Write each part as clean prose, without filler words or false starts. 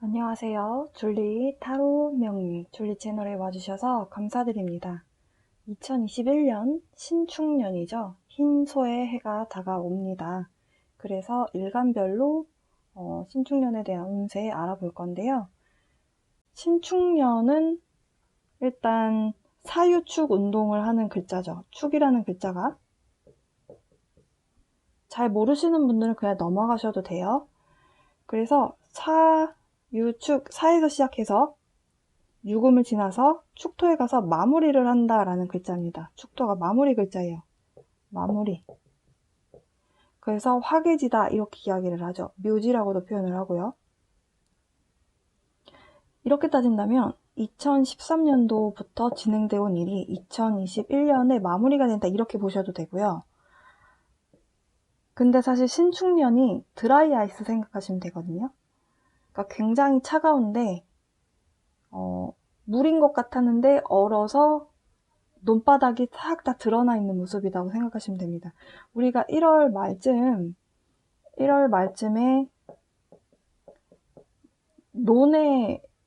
안녕하세요. 줄리 타로 명리 줄리 채널에 와주셔서 감사드립니다. 2021년 신축년이죠. 흰소의 해가 다가옵니다. 그래서 일간별로 신축년에 대한 운세 알아볼 건데요. 신축년은 일단 사유축 운동을 하는 글자죠. 축이라는 글자가 잘 모르시는 분들은 그냥 넘어가셔도 돼요. 그래서 사유축, 사에서 시작해서 유금을 지나서 축토에 가서 마무리를 한다라는 글자입니다. 축토가 마무리 글자예요. 마무리. 그래서 화개지다 이렇게 이야기를 하죠. 묘지라고도 표현을 하고요. 이렇게 따진다면 2013년도부터 진행되어 온 일이 2021년에 마무리가 된다 이렇게 보셔도 되고요. 근데 사실 신축년이 드라이 아이스 생각하시면 되거든요. 그러니까 굉장히 차가운데 물인 것 같았는데 얼어서 논바닥이 싹 다 드러나 있는 모습이라고 생각하시면 됩니다. 우리가 1월 말쯤에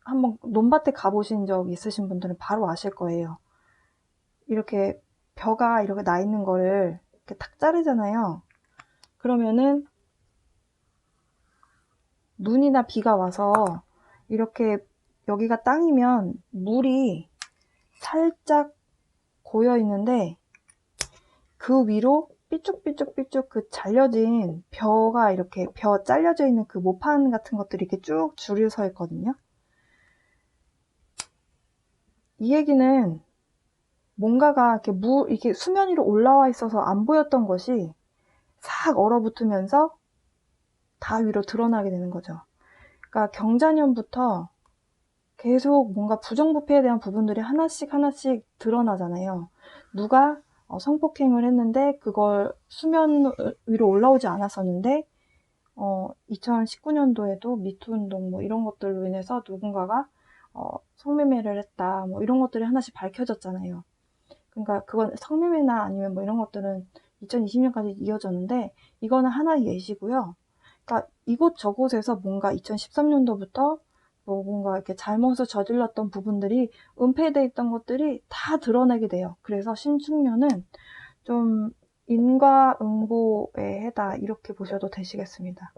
한번 논밭에 가보신 적 있으신 분들은 바로 아실 거예요. 이렇게 벼가 이렇게 나 있는 거를 이렇게 탁 자르잖아요. 그러면은 눈이나 비가 와서 이렇게 여기가 땅이면 물이 살짝 고여 있는데 그 위로 삐쭉삐쭉 그 잘려진 벼가 이렇게 벼 잘려져 있는 그 모판 같은 것들이 이렇게 쭉 줄을 서 있거든요. 이 얘기는 뭔가가 이렇게 수면 위로 올라와 있어서 안 보였던 것이 싹 얼어붙으면서 다 위로 드러나게 되는 거죠. 그러니까 경자년부터 계속 뭔가 부정부패에 대한 부분들이 하나씩 드러나잖아요. 누가 성폭행을 했는데 그걸 수면 위로 올라오지 않았었는데 2019년도에도 미투 운동 뭐 이런 것들로 인해서 누군가가 성매매를 했다 뭐 이런 것들이 하나씩 밝혀졌잖아요. 그러니까 그건 성매매나 아니면 뭐 이런 것들은 2020년까지 이어졌는데 이거는 하나의 예시고요. 그러니까 이곳저곳에서 뭔가 2013년도부터 뭔가 이렇게 잘못을 저질렀던 부분들이 은폐되어 있던 것들이 다 드러나게 돼요. 그래서 신축년은 좀 인과응보의 해다 이렇게 보셔도 되시겠습니다.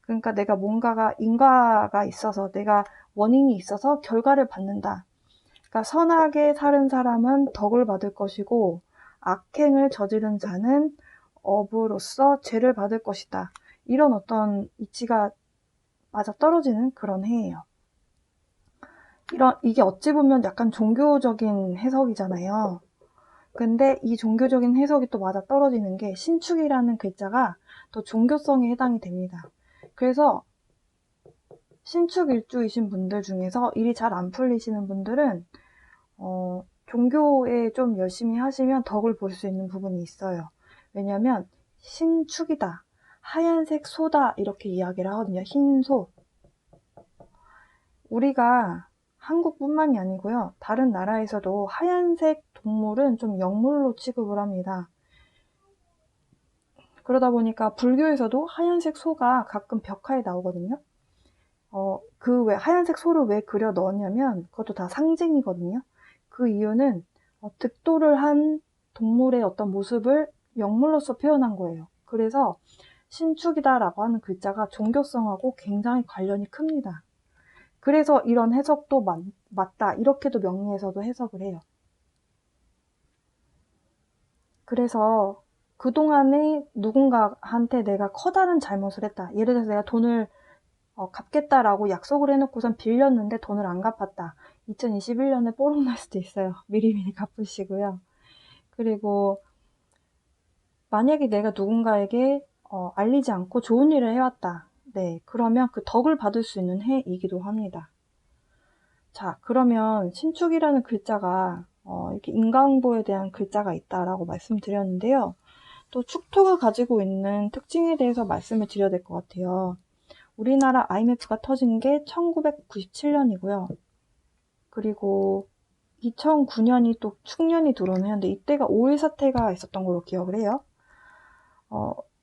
그러니까 내가 뭔가가 인과가 있어서 내가 원인이 있어서 결과를 받는다. 그러니까 선하게 사는 사람은 덕을 받을 것이고 악행을 저지른 자는 업으로서 죄를 받을 것이다. 이런 어떤 이치가 맞아떨어지는 그런 해예요. 이게 어찌 보면 약간 종교적인 해석이잖아요. 근데 이 종교적인 해석이 또 맞아떨어지는 게 신축이라는 글자가 또 종교성에 해당이 됩니다. 그래서 신축 일주이신 분들 중에서 일이 잘 안 풀리시는 분들은 종교에 좀 열심히 하시면 덕을 볼 수 있는 부분이 있어요. 왜냐면 신축이다, 하얀색 소다 이렇게 이야기를 하거든요. 흰소. 우리가 한국뿐만이 아니고요. 다른 나라에서도 하얀색 동물은 좀 영물로 취급을 합니다. 그러다 보니까 불교에서도 하얀색 소가 가끔 벽화에 나오거든요. 그 왜 하얀색 소를 왜 그려 넣었냐면 그것도 다 상징이거든요. 그 이유는 득도를 한 동물의 어떤 모습을 영물로서 표현한 거예요. 그래서 신축이다라고 하는 글자가 종교성하고 굉장히 관련이 큽니다. 그래서 이런 해석도 맞다 이렇게도 명리에서도 해석을 해요. 그래서 그동안에 누군가한테 내가 커다란 잘못을 했다. 예를 들어서 내가 돈을 갚겠다라고 약속을 해놓고선 빌렸는데 돈을 안 갚았다. 2021년에 뽀록 날 수도 있어요. 미리미리 갚으시고요. 그리고 만약에 내가 누군가에게 알리지 않고 좋은 일을 해왔다. 네, 그러면 그 덕을 받을 수 있는 해이기도 합니다. 자, 그러면 신축이라는 글자가 이렇게 인과응보에 대한 글자가 있다라고 말씀드렸는데요. 또 축토가 가지고 있는 특징에 대해서 말씀을 드려야 될 것 같아요. 우리나라 IMF가 터진 게 1997년이고요. 그리고 2009년이 또 축년이 들어오는 해인데 이때가 5.1 사태가 있었던 걸로 기억을 해요.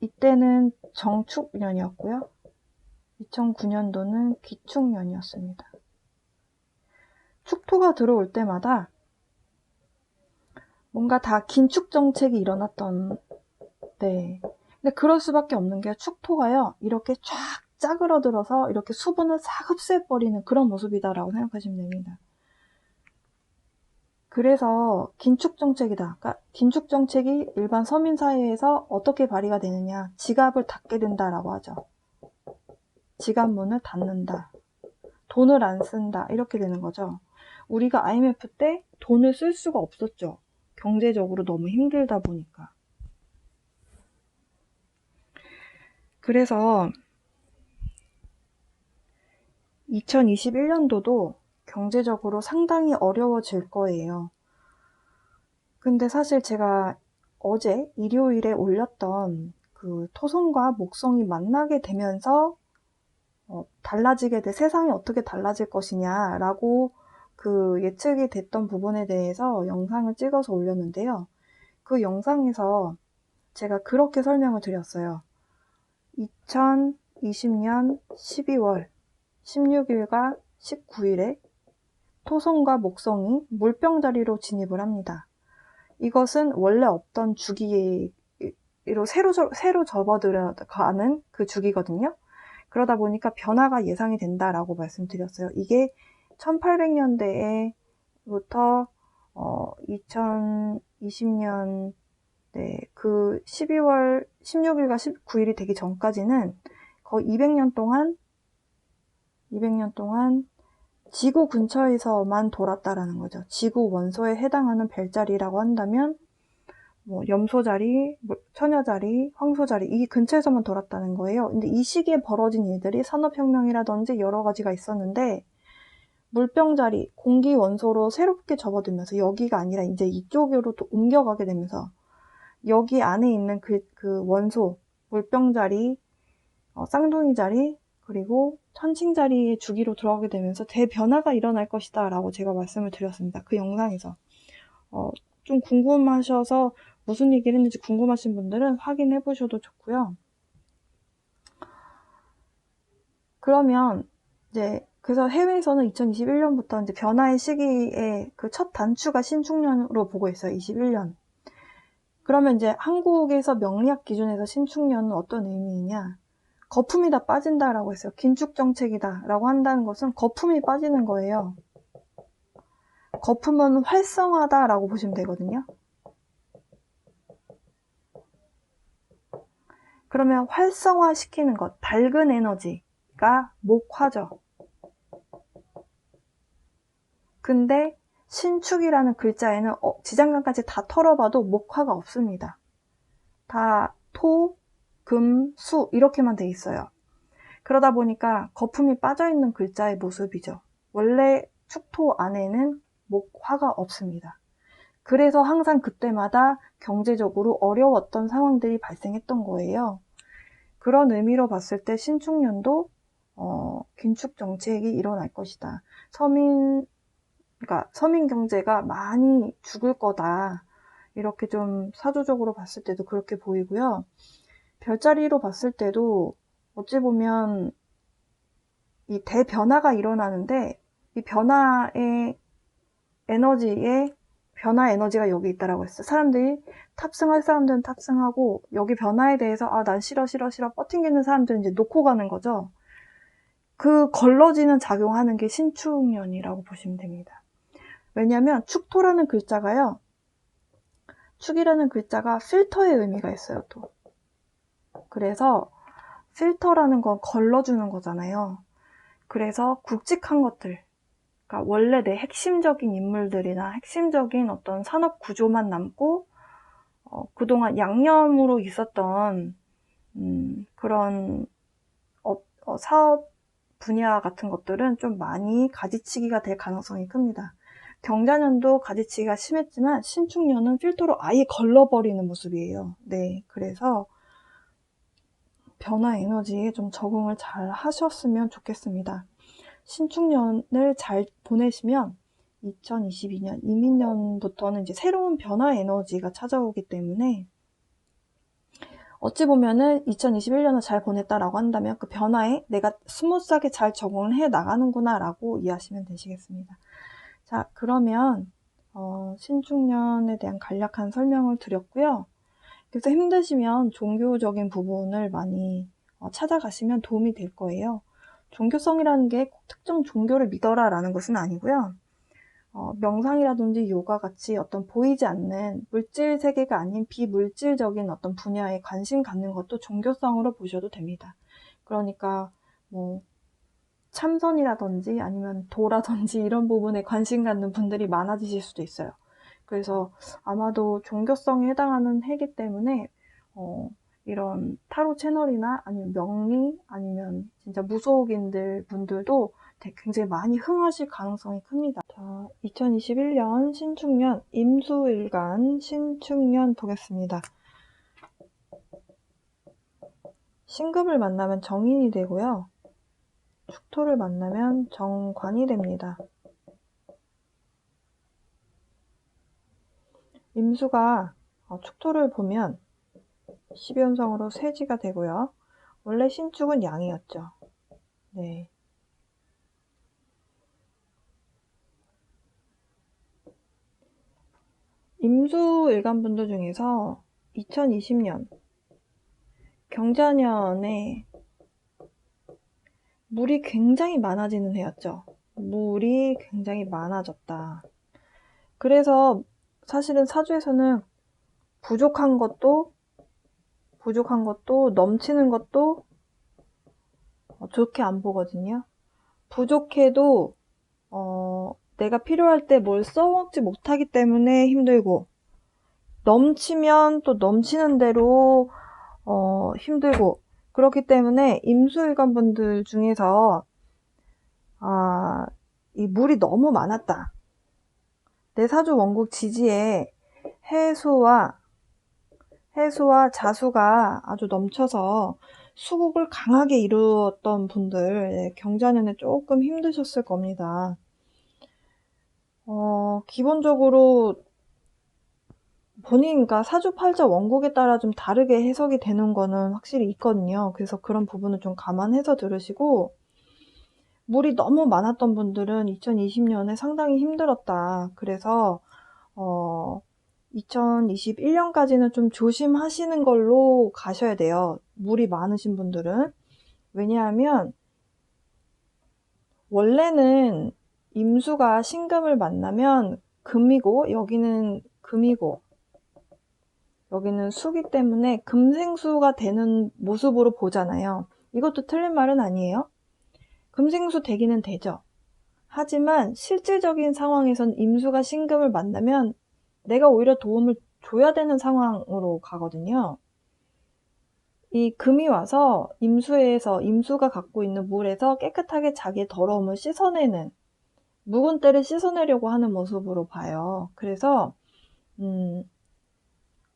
이때는 정축년이었고요. 2009년도는 기축년이었습니다. 축토가 들어올 때마다 뭔가 다 긴축 정책이 일어났던, 네. 근데 그럴 수밖에 없는 게 축토가요, 이렇게 쫙 짜그러들어서 이렇게 수분을 싹 흡수해버리는 그런 모습이다라고 생각하시면 됩니다. 그래서 긴축 정책이다. 그러니까 긴축 정책이 일반 서민 사회에서 어떻게 발휘가 되느냐. 지갑을 닫게 된다라고 하죠. 지갑 문을 닫는다. 돈을 안 쓴다. 이렇게 되는 거죠. 우리가 IMF 때 돈을 쓸 수가 없었죠. 경제적으로 너무 힘들다 보니까. 그래서 2021년도도 경제적으로 상당히 어려워질 거예요. 근데 사실 제가 어제 일요일에 올렸던 그 토성과 목성이 만나게 되면서 달라지게 돼, 세상이 어떻게 달라질 것이냐라고 그 예측이 됐던 부분에 대해서 영상을 찍어서 올렸는데요. 그 영상에서 제가 그렇게 설명을 드렸어요. 2020년 12월 16일과 19일에 토성과 목성이 물병자리로 진입을 합니다. 이것은 원래 없던 주기로 새로 접어들어가는 그 주기거든요. 그러다 보니까 변화가 예상이 된다라고 말씀드렸어요. 이게 1800년대에부터 2020년 그 12월 16일과 19일이 되기 전까지는 거의 200년 동안 지구 근처에서만 돌았다라는 거죠. 지구 원소에 해당하는 별자리라고 한다면 뭐 염소자리, 처녀자리, 황소자리 이 근처에서만 돌았다는 거예요. 근데 이 시기에 벌어진 일들이 산업혁명이라든지 여러 가지가 있었는데 물병자리, 공기 원소로 새롭게 접어들면서 여기가 아니라 이제 이쪽으로 또 옮겨가게 되면서 여기 안에 있는 그 원소, 물병자리, 쌍둥이자리, 그리고 천칭자리의 주기로 들어가게 되면서 대변화가 일어날 것이다 라고 제가 말씀을 드렸습니다. 그 영상에서. 좀 궁금하셔서 무슨 얘기를 했는지 궁금하신 분들은 확인해 보셔도 좋고요. 그러면 이제 그래서 해외에서는 2021년부터 이제 변화의 시기에 그 첫 단추가 신축년으로 보고 있어요. 21년. 그러면 이제 한국에서 명리학 기준에서 신축년은 어떤 의미이냐? 거품이 다 빠진다라고 했어요. 긴축 정책이다라고 한다는 것은 거품이 빠지는 거예요. 거품은 활성화다라고 보시면 되거든요. 그러면 활성화시키는 것, 밝은 에너지가 목화죠. 근데 신축이라는 글자에는 지장간까지 다 털어봐도 목화가 없습니다. 다 토, 금, 수 이렇게만 돼 있어요. 그러다 보니까 거품이 빠져있는 글자의 모습이죠. 원래 축토 안에는 목화가 없습니다. 그래서 항상 그때마다 경제적으로 어려웠던 상황들이 발생했던 거예요. 그런 의미로 봤을 때 신축년도 긴축 정책이 일어날 것이다. 서민 경제가 많이 죽을 거다. 이렇게 좀 사조적으로 봤을 때도 그렇게 보이고요. 별자리로 봤을 때도 어찌 보면 이 대변화가 일어나는데 이 변화의 변화 에너지가 여기 있다라고 했어요. 사람들이 탑승할 사람들은 탑승하고 여기 변화에 대해서 난 싫어 뻗팅기는 사람들은 이제 놓고 가는 거죠. 그 걸러지는 작용하는 게 신축년이라고 보시면 됩니다. 왜냐하면 축토라는 글자가요. 축이라는 글자가 필터의 의미가 있어요. 또. 그래서 필터라는 건 걸러주는 거잖아요. 그래서 굵직한 것들, 그러니까 원래 내 핵심적인 인물들이나 핵심적인 어떤 산업 구조만 남고 그동안 양념으로 있었던 그런 사업 분야 같은 것들은 좀 많이 가지치기가 될 가능성이 큽니다. 경자년도 가지치기가 심했지만 신축년은 필터로 아예 걸러버리는 모습이에요. 네, 그래서 변화 에너지에 좀 적응을 잘 하셨으면 좋겠습니다. 신축년을 잘 보내시면 2022년, 이민년부터는 이제 새로운 변화 에너지가 찾아오기 때문에 어찌 보면은 2021년을 잘 보냈다라고 한다면 그 변화에 내가 스무스하게 잘 적응을 해 나가는구나 라고 이해하시면 되시겠습니다. 자, 그러면 신축년에 대한 간략한 설명을 드렸고요. 그래서 힘드시면 종교적인 부분을 많이 찾아가시면 도움이 될 거예요. 종교성이라는 게 꼭 특정 종교를 믿어라 라는 것은 아니고요. 명상이라든지 요가 같이 어떤 보이지 않는 물질 세계가 아닌 비물질적인 어떤 분야에 관심 갖는 것도 종교성으로 보셔도 됩니다. 그러니까 뭐 참선이라든지 아니면 도라든지 이런 부분에 관심 갖는 분들이 많아지실 수도 있어요. 그래서 아마도 종교성에 해당하는 해기 때문에 이런 타로 채널이나 아니면 명리 아니면 진짜 무속인들 분들도 굉장히 많이 흥하실 가능성이 큽니다. 자, 2021년 신축년 임수일간 신축년 보겠습니다. 신금을 만나면 정인이 되고요. 축토를 만나면 정관이 됩니다. 임수가 축토를 보면 12운성으로 쇠지가 되고요. 원래 신축은 양이었죠. 네. 임수 일간분들 중에서 2020년 경자년에 물이 굉장히 많아지는 해였죠. 물이 굉장히 많아졌다. 그래서 사실은 사주에서는 부족한 것도 넘치는 것도 좋게 안 보거든요. 부족해도 내가 필요할 때 뭘 써먹지 못하기 때문에 힘들고, 넘치면 또 넘치는 대로 힘들고, 그렇기 때문에 임수일간 분들 중에서 이 물이 너무 많았다. 내 사주 원국 지지에 해수와 자수가 아주 넘쳐서 수국을 강하게 이루었던 분들, 경자년에 조금 힘드셨을 겁니다. 기본적으로 본인과 사주팔자 원국에 따라 좀 다르게 해석이 되는 거는 확실히 있거든요. 그래서 그런 부분을 좀 감안해서 들으시고, 물이 너무 많았던 분들은 2020년에 상당히 힘들었다. 그래서 2021년까지는 좀 조심하시는 걸로 가셔야 돼요. 물이 많으신 분들은. 왜냐하면 원래는 임수가 신금을 만나면 금이고, 여기는 금이고, 여기는 수기 때문에 금생수가 되는 모습으로 보잖아요. 이것도 틀린 말은 아니에요. 금생수 되기는 되죠. 하지만 실질적인 상황에선 임수가 신금을 만나면 내가 오히려 도움을 줘야 되는 상황으로 가거든요. 이 금이 와서 임수가 갖고 있는 물에서 깨끗하게 자기의 더러움을 씻어내는, 묵은 때를 씻어내려고 하는 모습으로 봐요. 그래서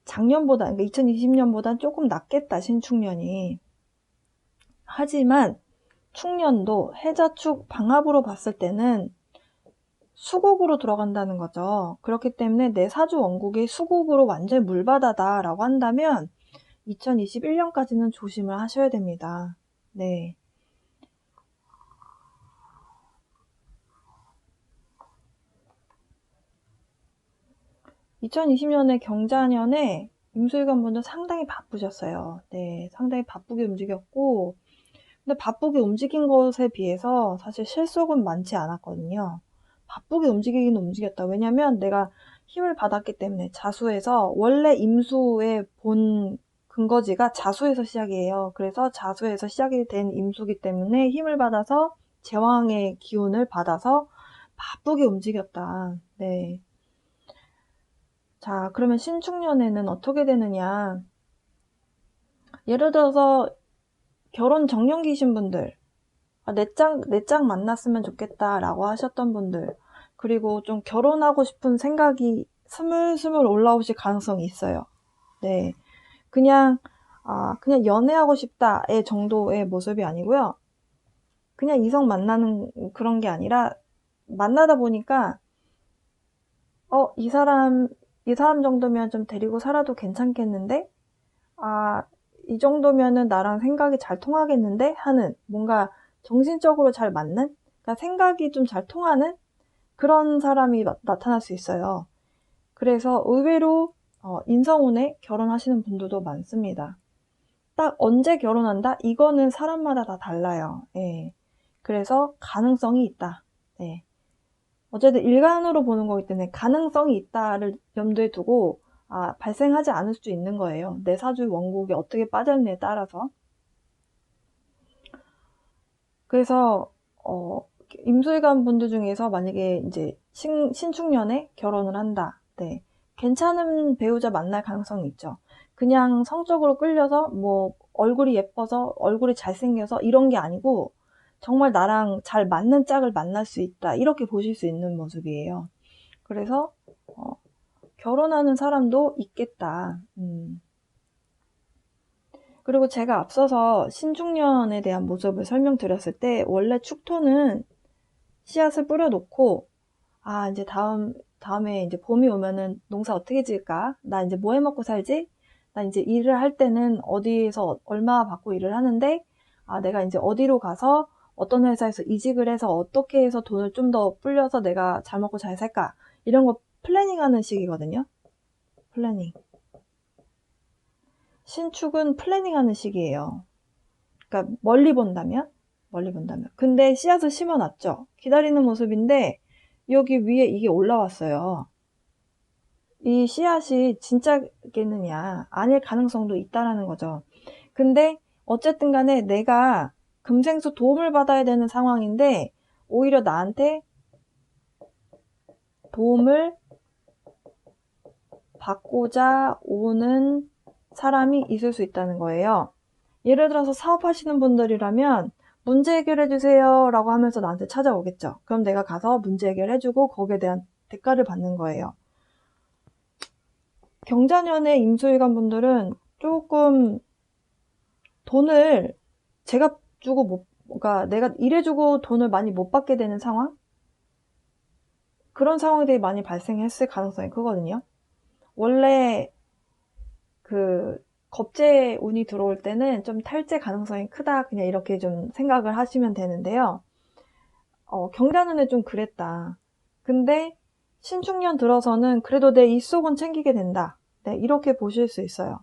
작년보다, 그러니까 2020년보다 조금 낫겠다, 신축년이. 하지만 축년도 해자축 방합으로 봤을 때는 수국으로 들어간다는 거죠. 그렇기 때문에 내 사주 원국이 수국으로 완전히 물바다다라고 한다면 2021년까지는 조심을 하셔야 됩니다. 네. (2020년에) 경자년에 임수일간 분들 상당히 바쁘셨어요. 네, 상당히 바쁘게 움직였고, 근데 바쁘게 움직인 것에 비해서 사실 실속은 많지 않았거든요. 바쁘게 움직이긴 움직였다. 왜냐면 내가 힘을 받았기 때문에. 자수에서, 원래 임수의 본 근거지가 자수에서 시작이에요. 그래서 자수에서 시작이 된 임수기 때문에 힘을 받아서 제왕의 기운을 받아서 바쁘게 움직였다. 네. 자, 그러면 신축년에는 어떻게 되느냐. 예를 들어서 결혼 정년기신 분들, 내 짝 만났으면 좋겠다라고 하셨던 분들, 그리고 좀 결혼하고 싶은 생각이 스물스물 올라오실 가능성이 있어요. 네. 그냥 연애하고 싶다의 정도의 모습이 아니고요. 그냥 이성 만나는 그런 게 아니라, 만나다 보니까, 이 사람 정도면 좀 데리고 살아도 괜찮겠는데? 이 정도면은 나랑 생각이 잘 통하겠는데 하는, 뭔가 정신적으로 잘 맞는, 그러니까 생각이 좀 잘 통하는 그런 사람이 나타날 수 있어요. 그래서 의외로 인성운에 결혼하시는 분들도 많습니다. 딱 언제 결혼한다? 이거는 사람마다 다 달라요. 예. 그래서 가능성이 있다. 네. 어쨌든 일간으로 보는 거기 때문에 가능성이 있다를 염두에 두고 발생하지 않을 수도 있는 거예요. 내 사주 원국이 어떻게 빠졌느냐에 따라서. 그래서 임술관 분들 중에서 만약에 이제 신축년에 결혼을 한다. 네. 괜찮은 배우자 만날 가능성이 있죠. 그냥 성적으로 끌려서 뭐 얼굴이 예뻐서 얼굴이 잘생겨서 이런 게 아니고 정말 나랑 잘 맞는 짝을 만날 수 있다. 이렇게 보실 수 있는 모습이에요. 그래서 결혼하는 사람도 있겠다. 그리고 제가 앞서서 신축년에 대한 모습을 설명드렸을 때 원래 축토는 씨앗을 뿌려놓고 이제 다음에 이제 봄이 오면은 농사 어떻게 지을까? 나 이제 뭐 해먹고 살지? 나 이제 일을 할 때는 어디에서 얼마 받고 일을 하는데 내가 이제 어디로 가서 어떤 회사에서 이직을 해서 어떻게 해서 돈을 좀 더 불려서 내가 잘 먹고 잘 살까? 이런 거 플래닝하는 시기거든요. 플래닝. 신축은 플래닝하는 시기예요. 그러니까 멀리 본다면. 근데 씨앗을 심어놨죠. 기다리는 모습인데 여기 위에 이게 올라왔어요. 이 씨앗이 진짜겠느냐, 아닐 가능성도 있다라는 거죠. 근데 어쨌든 간에 내가 금생수 도움을 받아야 되는 상황인데 오히려 나한테 도움을 받고자 오는 사람이 있을 수 있다는 거예요. 예를 들어서 사업하시는 분들이라면 문제 해결해 주세요 라고 하면서 나한테 찾아오겠죠. 그럼 내가 가서 문제 해결해주고 거기에 대한 대가를 받는 거예요. 경자년의 임수일관 분들은 조금 돈을 제가 주고 그러니까 내가 일해주고 돈을 많이 못 받게 되는 상황? 그런 상황들이 많이 발생했을 가능성이 크거든요. 원래 그 겁재 운이 들어올 때는 좀 탈재 가능성이 크다, 그냥 이렇게 좀 생각을 하시면 되는데요. 경자년에 좀 그랬다. 근데 신축년 들어서는 그래도 내 입속은 챙기게 된다. 네, 이렇게 보실 수 있어요.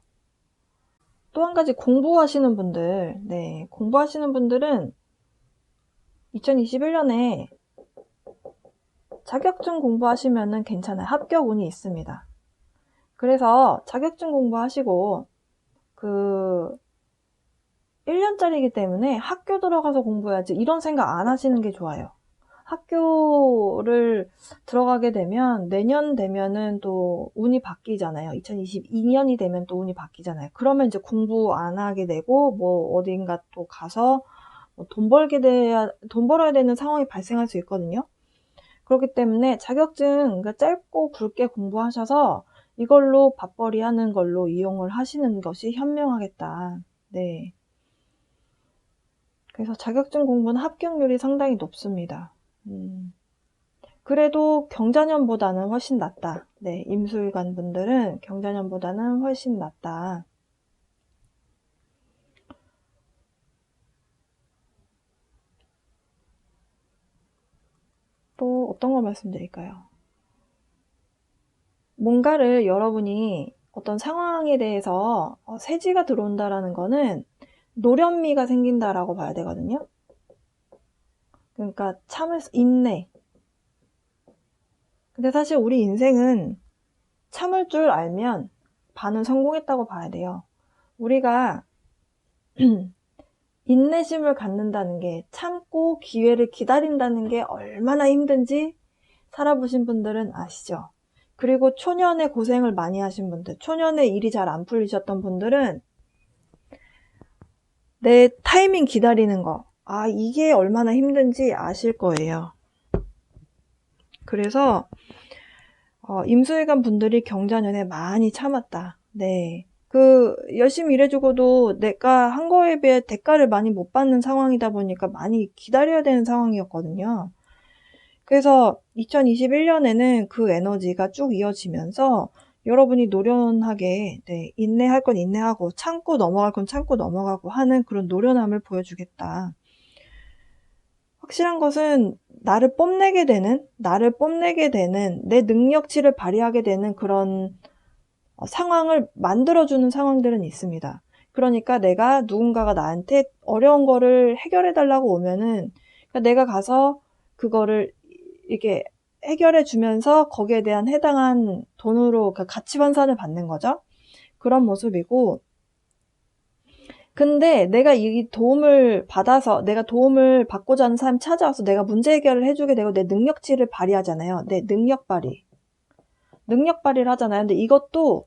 또 한 가지 공부하시는 분들, 네, 공부하시는 분들은 2021년에 자격증 공부하시면은 괜찮아요. 합격 운이 있습니다. 그래서 자격증 공부하시고 1년짜리이기 때문에 학교 들어가서 공부해야지 이런 생각 안 하시는 게 좋아요. 학교를 들어가게 되면 내년 되면은 또 운이 바뀌잖아요. 2022년이 되면 또 운이 바뀌잖아요. 그러면 이제 공부 안 하게 되고 뭐 어딘가 또 가서 돈 벌어야 되는 상황이 발생할 수 있거든요. 그렇기 때문에 자격증, 그러니까 짧고 굵게 공부하셔서 이걸로 밥벌이 하는 걸로 이용을 하시는 것이 현명하겠다. 네. 그래서 자격증 공부는 합격률이 상당히 높습니다. 그래도 경자년보다는 훨씬 낫다. 네, 임술관 분들은 경자년보다는 훨씬 낫다. 또 어떤 거 말씀드릴까요? 뭔가를 여러분이 어떤 상황에 대해서 세지가 들어온다라는 거는 노련미가 생긴다라고 봐야 되거든요. 그러니까 인내. 근데 사실 우리 인생은 참을 줄 알면 반은 성공했다고 봐야 돼요. 우리가 인내심을 갖는다는 게, 참고 기회를 기다린다는 게 얼마나 힘든지 살아보신 분들은 아시죠? 그리고 초년에 고생을 많이 하신 분들, 초년에 일이 잘 안 풀리셨던 분들은 내 타이밍 기다리는 거, 이게 얼마나 힘든지 아실 거예요. 그래서 임수일관 분들이 경자년에 많이 참았다. 네. 열심히 일해주고도 내가 한 거에 비해 대가를 많이 못 받는 상황이다 보니까 많이 기다려야 되는 상황이었거든요. 그래서 2021년에는 그 에너지가 쭉 이어지면서 여러분이 노련하게, 네, 인내할 건 인내하고 참고 넘어갈 건 참고 넘어가고 하는 그런 노련함을 보여주겠다. 확실한 것은 나를 뽐내게 되는 내 능력치를 발휘하게 되는 그런 상황을 만들어주는 상황들은 있습니다. 그러니까 누군가가 나한테 어려운 거를 해결해 달라고 오면은, 그러니까 내가 가서 그거를 이렇게 해결해 주면서 거기에 대한 해당한 돈으로 가치 환산을 받는 거죠. 그런 모습이고, 근데 내가 이 도움을 받고자 하는 사람이 찾아와서 내가 문제 해결을 해주게 되고 내 능력치를 발휘하잖아요. 내 능력 발휘를 하잖아요. 근데 이것도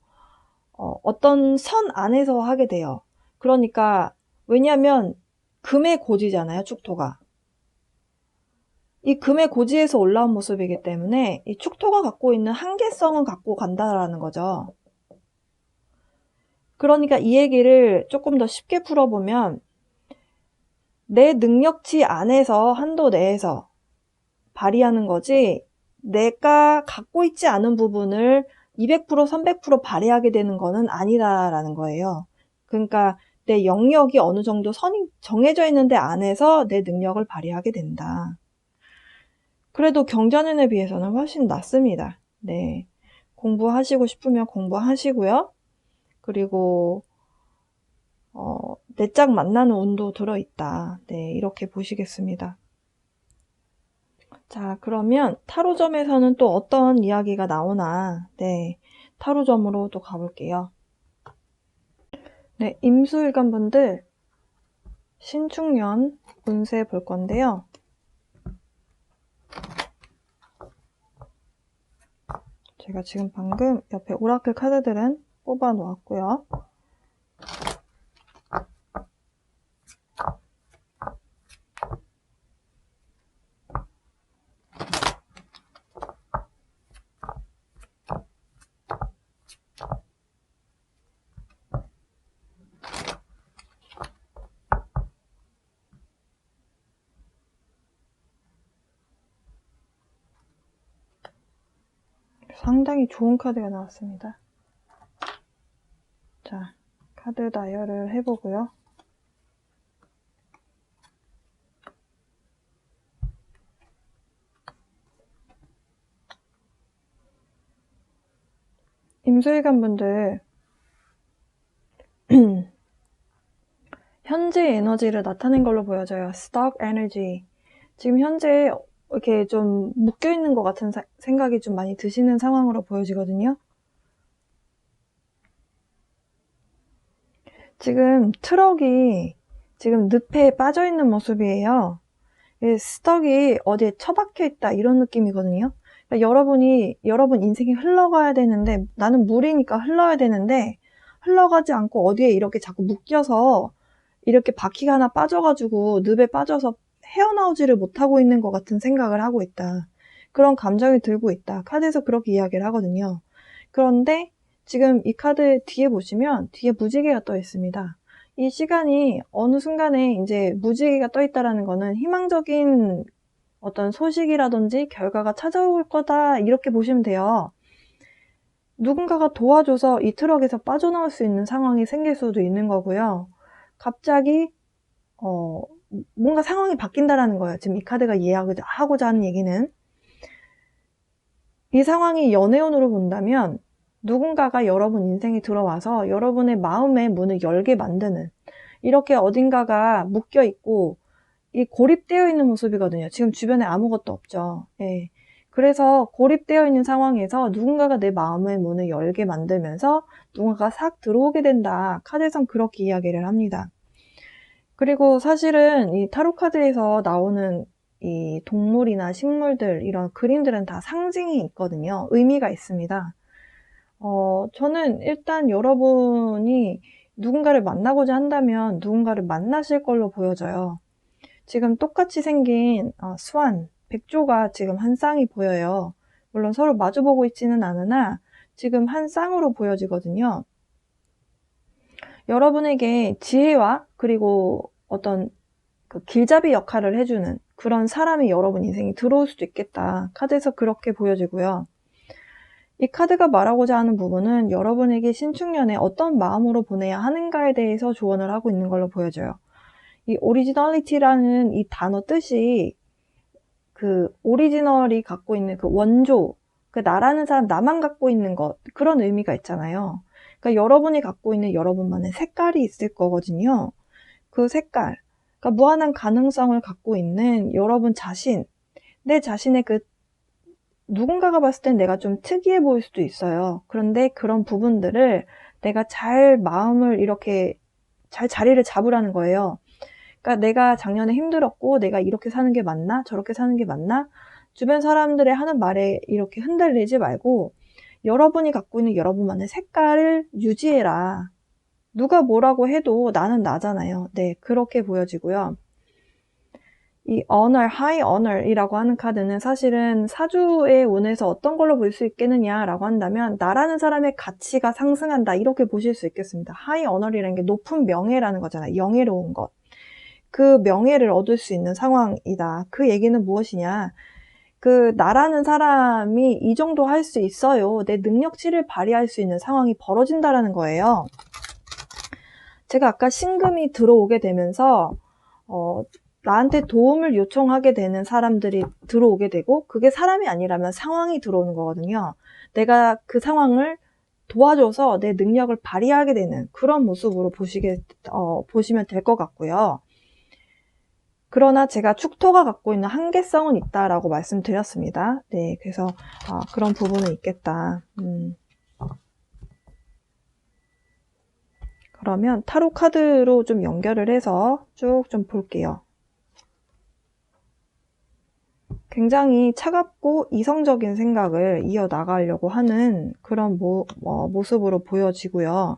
어떤 선 안에서 하게 돼요. 그러니까 왜냐하면 금의 고지잖아요, 축토가. 이 금의 고지에서 올라온 모습이기 때문에 이 축토가 갖고 있는 한계성은 갖고 간다라는 거죠. 그러니까 이 얘기를 조금 더 쉽게 풀어보면 내 능력치 안에서 한도 내에서 발휘하는 거지, 내가 갖고 있지 않은 부분을 200%, 300% 발휘하게 되는 거는 아니다라는 거예요. 그러니까 내 영역이 어느 정도 선이 정해져 있는데 안에서 내 능력을 발휘하게 된다. 그래도 경자년에 비해서는 훨씬 낫습니다. 네. 공부하시고 싶으면 공부하시고요. 그리고 내 짝 만나는 운도 들어있다. 네, 이렇게 보시겠습니다. 자, 그러면 타로점에서는 또 어떤 이야기가 나오나, 네, 타로점으로 또 가볼게요. 네, 임수일간 분들 신축년 운세 볼 건데요. 제가 지금 방금 옆에 오라클 카드들은 뽑아 놓았고요. 상당히 좋은 카드가 나왔습니다. 자, 카드 나열을 해보고요. 임수일간 분들 현재 에너지를 나타낸 걸로 보여져요. 스톡 에너지. 지금 현재 이렇게 좀 묶여있는 것 같은 생각이 좀 많이 드시는 상황으로 보여지거든요. 지금 트럭이 지금 늪에 빠져있는 모습이에요. 스톡이 어디에 처박혀 있다 이런 느낌이거든요. 그러니까 여러분 인생이 흘러가야 되는데, 나는 물이니까 흘러야 되는데 흘러가지 않고 어디에 이렇게 자꾸 묶여서 이렇게 바퀴가 하나 빠져가지고 늪에 빠져서 헤어나오지를 못하고 있는 것 같은 생각을 하고 있다. 그런 감정이 들고 있다. 카드에서 그렇게 이야기를 하거든요. 그런데 지금 이 카드 뒤에 보시면 뒤에 무지개가 떠 있습니다. 이 시간이 어느 순간에 이제 무지개가 떠 있다라는 거는 희망적인 어떤 소식이라든지 결과가 찾아올 거다, 이렇게 보시면 돼요. 누군가가 도와줘서 이 트럭에서 빠져나올 수 있는 상황이 생길 수도 있는 거고요. 갑자기 뭔가 상황이 바뀐다라는 거예요. 지금 이 카드가 이해하고자 하는 얘기는, 이 상황이 연애운으로 본다면 누군가가 여러분 인생에 들어와서 여러분의 마음의 문을 열게 만드는, 이렇게 어딘가가 묶여있고 이 고립되어 있는 모습이거든요. 지금 주변에 아무것도 없죠. 예. 그래서 고립되어 있는 상황에서 누군가가 내 마음의 문을 열게 만들면서 누군가가 싹 들어오게 된다. 카드에선 그렇게 이야기를 합니다. 그리고 사실은 이 타로 카드에서 나오는 이 동물이나 식물들, 이런 그림들은 다 상징이 있거든요. 의미가 있습니다. 저는 일단 여러분이 누군가를 만나고자 한다면 누군가를 만나실 걸로 보여져요. 지금 똑같이 생긴 스완, 백조가 지금 한 쌍이 보여요. 물론 서로 마주보고 있지는 않으나 지금 한 쌍으로 보여지거든요. 여러분에게 지혜와 그리고 어떤 그 길잡이 역할을 해주는 그런 사람이 여러분 인생에 들어올 수도 있겠다. 카드에서 그렇게 보여지고요. 이 카드가 말하고자 하는 부분은 여러분에게 신축년에 어떤 마음으로 보내야 하는가에 대해서 조언을 하고 있는 걸로 보여져요. 이 오리지널리티라는 이 단어 뜻이 그 오리지널이 갖고 있는 그 원조, 그 나라는 사람, 나만 갖고 있는 것, 그런 의미가 있잖아요. 그러니까 여러분이 갖고 있는 여러분만의 색깔이 있을 거거든요. 그 색깔, 그러니까 무한한 가능성을 갖고 있는 여러분 자신, 내 자신의 그 누군가가 봤을 땐 내가 좀 특이해 보일 수도 있어요. 그런데 그런 부분들을 내가 잘 마음을 이렇게 잘 자리를 잡으라는 거예요. 그러니까 내가 작년에 힘들었고 내가 이렇게 사는 게 맞나? 저렇게 사는 게 맞나? 주변 사람들의 하는 말에 이렇게 흔들리지 말고 여러분이 갖고 있는 여러분만의 색깔을 유지해라. 누가 뭐라고 해도 나는 나잖아요. 네, 그렇게 보여지고요. 이 honor, high honor이라고 하는 카드는 사실은 사주의 운에서 어떤 걸로 볼 수 있겠느냐라고 한다면 나라는 사람의 가치가 상승한다 이렇게 보실 수 있겠습니다. high honor이라는 게 높은 명예라는 거잖아요. 영예로운 것. 그 명예를 얻을 수 있는 상황이다. 그 얘기는 무엇이냐? 그 나라는 사람이 이 정도 할 수 있어요. 내 능력치를 발휘할 수 있는 상황이 벌어진다라는 거예요. 제가 아까 신금이 들어오게 되면서 나한테 도움을 요청하게 되는 사람들이 들어오게 되고 그게 사람이 아니라면 상황이 들어오는 거거든요. 내가 그 상황을 도와줘서 내 능력을 발휘하게 되는 그런 모습으로 보시면 될 것 같고요. 그러나 제가 축토가 갖고 있는 한계성은 있다라고 말씀드렸습니다. 네, 그래서 그런 부분은 있겠다. 그러면 타로 카드로 좀 연결을 해서 쭉 좀 볼게요. 굉장히 차갑고 이성적인 생각을 이어나가려고 하는 그런 모습으로 보여지고요.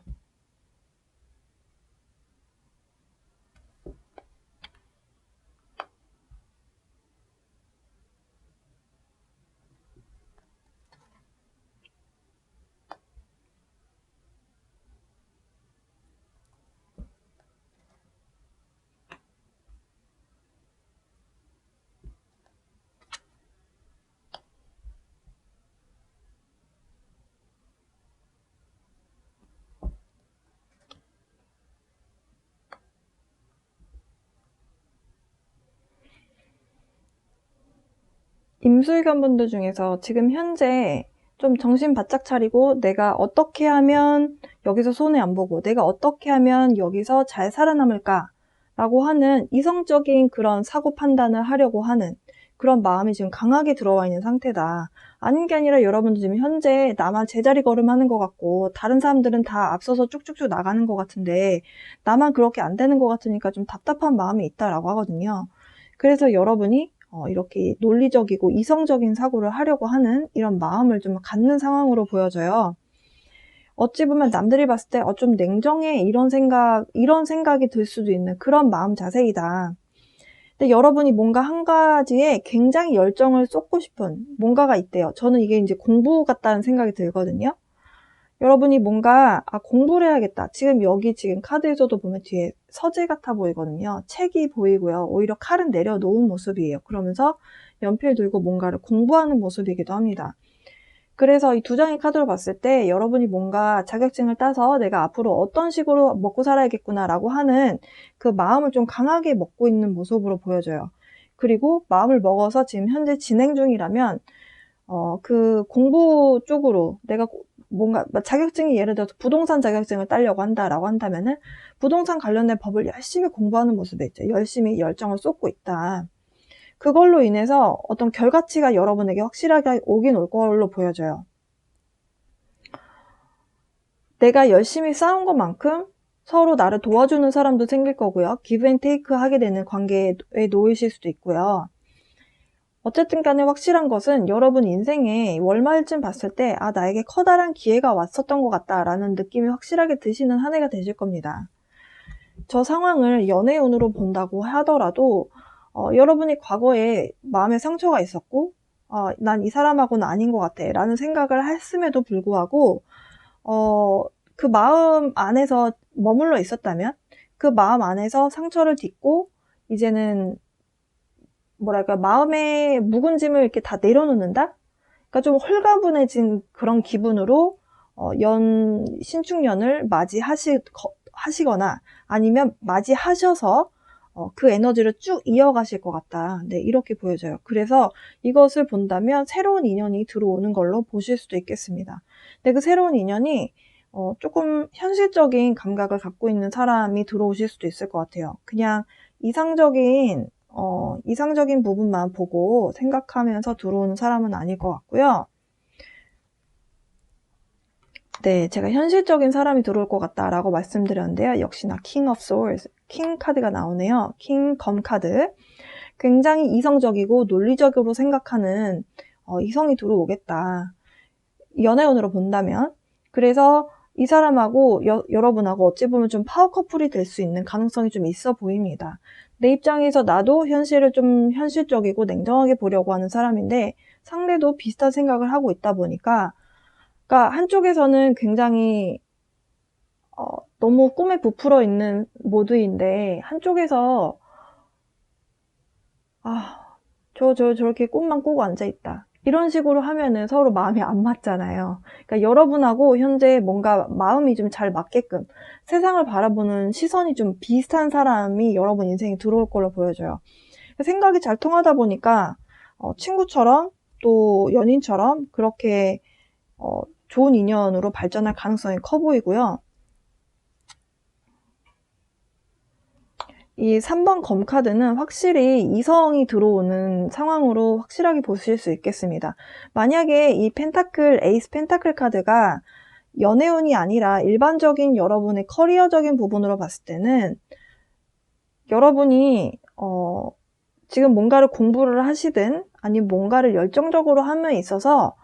임술관 분들 중에서 지금 현재 좀 정신 바짝 차리고 내가 어떻게 하면 여기서 손해 안 보고 내가 어떻게 하면 여기서 잘 살아남을까 라고 하는 이성적인 그런 사고 판단을 하려고 하는 그런 마음이 지금 강하게 들어와 있는 상태다. 아닌 게 아니라 여러분들 지금 현재 나만 제자리 걸음하는 것 같고 다른 사람들은 다 앞서서 쭉쭉쭉 나가는 것 같은데 나만 그렇게 안 되는 것 같으니까 좀 답답한 마음이 있다라고 하거든요. 그래서 여러분이 이렇게 논리적이고 이성적인 사고를 하려고 하는 이런 마음을 좀 갖는 상황으로 보여져요. 어찌 보면 남들이 봤을 때 좀 냉정해 이런 생각이 들 수도 있는 그런 마음 자세이다. 근데 여러분이 뭔가 한 가지에 굉장히 열정을 쏟고 싶은 뭔가가 있대요. 저는 이게 이제 공부 같다는 생각이 들거든요. 여러분이 뭔가 공부를 해야겠다. 지금 카드에서도 보면 뒤에 서재 같아 보이거든요. 책이 보이고요. 오히려 칼은 내려놓은 모습이에요. 그러면서 연필 들고 뭔가를 공부하는 모습이기도 합니다. 그래서 이 두 장의 카드로 봤을 때 여러분이 뭔가 자격증을 따서 내가 앞으로 어떤 식으로 먹고 살아야겠구나라고 하는 그 마음을 좀 강하게 먹고 있는 모습으로 보여져요. 그리고 마음을 먹어서 지금 현재 진행 중이라면 그 공부 쪽으로 내가 뭔가 자격증이 예를 들어서 부동산 자격증을 따려고 한다라고 한다면은 부동산 관련된 법을 열심히 공부하는 모습이 있죠. 열심히 열정을 쏟고 있다. 그걸로 인해서 어떤 결과치가 여러분에게 확실하게 오긴 올 걸로 보여져요. 내가 열심히 싸운 것만큼 서로 나를 도와주는 사람도 생길 거고요. 기브 앤 테이크 하게 되는 관계에 놓이실 수도 있고요. 어쨌든 간에 확실한 것은 여러분 인생에 월말쯤 봤을 때 나에게 커다란 기회가 왔었던 것 같다라는 느낌이 확실하게 드시는 한 해가 되실 겁니다. 저 상황을 연애운으로 본다고 하더라도 여러분이 과거에 마음에 상처가 있었고 난 이 사람하고는 아닌 것 같아 라는 생각을 했음에도 불구하고 그 마음 안에서 머물러 있었다면 그 마음 안에서 상처를 딛고 이제는 뭐랄까 마음의 묵은 짐을 이렇게 다 내려놓는다? 그러니까 좀 홀가분해진 그런 기분으로 신축년을 맞이하시거나 아니면 맞이하셔서 그 에너지를 쭉 이어가실 것 같다. 네, 이렇게 보여져요. 그래서 이것을 본다면 새로운 인연이 들어오는 걸로 보실 수도 있겠습니다. 근데 그 새로운 인연이 조금 현실적인 감각을 갖고 있는 사람이 들어오실 수도 있을 것 같아요. 그냥 이상적인 부분만 보고 생각하면서 들어오는 사람은 아닐 것 같고요. 네, 제가 현실적인 사람이 들어올 것 같다라고 말씀드렸는데요. 역시나 King of Swords, 킹 카드가 나오네요. 킹 검 카드. 굉장히 이성적이고 논리적으로 생각하는 이성이 들어오겠다. 연애운으로 본다면. 그래서 이 사람하고 여러분하고 어찌 보면 좀 파워 커플이 될 수 있는 가능성이 좀 있어 보입니다. 내 입장에서 나도 현실을 좀 현실적이고 냉정하게 보려고 하는 사람인데 상대도 비슷한 생각을 하고 있다 보니까 그러니까 한쪽에서는 굉장히 너무 꿈에 부풀어 있는 모드인데 한쪽에서 저렇게 꿈만 꾸고 앉아있다. 이런 식으로 하면은 서로 마음이 안 맞잖아요. 그러니까 여러분하고 현재 뭔가 마음이 좀 잘 맞게끔 세상을 바라보는 시선이 좀 비슷한 사람이 여러분 인생에 들어올 걸로 보여져요. 생각이 잘 통하다 보니까 친구처럼 또 연인처럼 그렇게 좋은 인연으로 발전할 가능성이 커 보이고요. 이 3번 검카드는 확실히 이성이 들어오는 상황으로 확실하게 보실 수 있겠습니다. 만약에 이 에이스 펜타클 카드가 연애운이 아니라 일반적인 여러분의 커리어적인 부분으로 봤을 때는 여러분이 지금 뭔가를 공부를 하시든 아니면 뭔가를 열정적으로 함에 있어서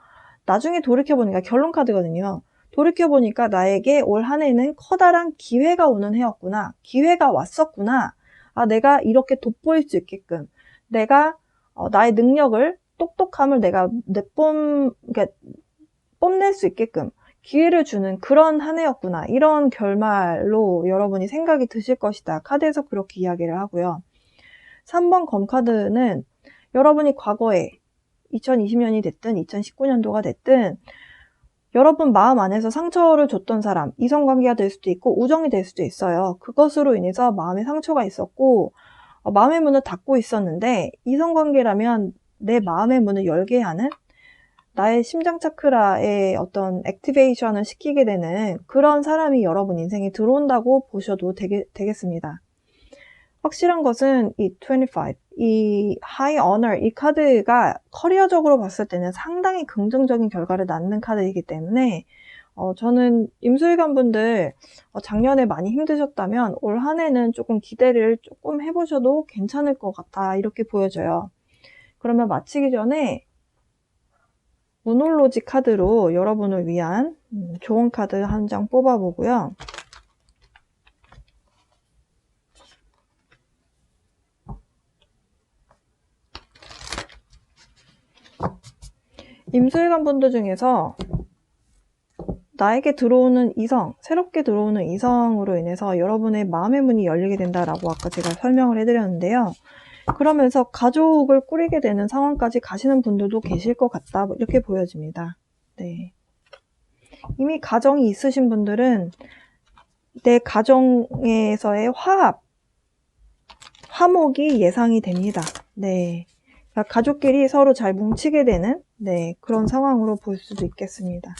나중에 돌이켜보니까 결론 카드거든요. 돌이켜보니까 나에게 올 한 해는 커다란 기회가 오는 해였구나. 기회가 왔었구나. 내가 이렇게 돋보일 수 있게끔 내가 나의 능력을 똑똑함을 내가 그러니까 뽐낼 수 있게끔 기회를 주는 그런 한 해였구나. 이런 결말로 여러분이 생각이 드실 것이다. 카드에서 그렇게 이야기를 하고요. 3번 검카드는 여러분이 과거에 2020년이 됐든 2019년도가 됐든 여러분 마음 안에서 상처를 줬던 사람, 이성관계가 될 수도 있고 우정이 될 수도 있어요. 그것으로 인해서 마음에 상처가 있었고 마음의 문을 닫고 있었는데 이성관계라면 내 마음의 문을 열게 하는 나의 심장 차크라의 어떤 액티베이션을 시키게 되는 그런 사람이 여러분 인생에 들어온다고 보셔도 되겠습니다. 확실한 것은 이 25, 이 High Honor, 이 카드가 커리어적으로 봤을 때는 상당히 긍정적인 결과를 낳는 카드이기 때문에 저는 임수일관 분들 작년에 많이 힘드셨다면 올 한 해는 조금 기대를 조금 해보셔도 괜찮을 것 같다 이렇게 보여져요. 그러면 마치기 전에 모놀로지 카드로 여러분을 위한 조언 카드 한 장 뽑아보고요. 임수일관 분들 중에서 나에게 들어오는 이성, 새롭게 들어오는 이성으로 인해서 여러분의 마음의 문이 열리게 된다라고 아까 제가 설명을 해드렸는데요. 그러면서 가족을 꾸리게 되는 상황까지 가시는 분들도 계실 것 같다 이렇게 보여집니다. 네. 이미 가정이 있으신 분들은 내 가정에서의 화목이 예상이 됩니다. 네. 그러니까 가족끼리 서로 잘 뭉치게 되는 그런 상황으로 볼 수도 있겠습니다.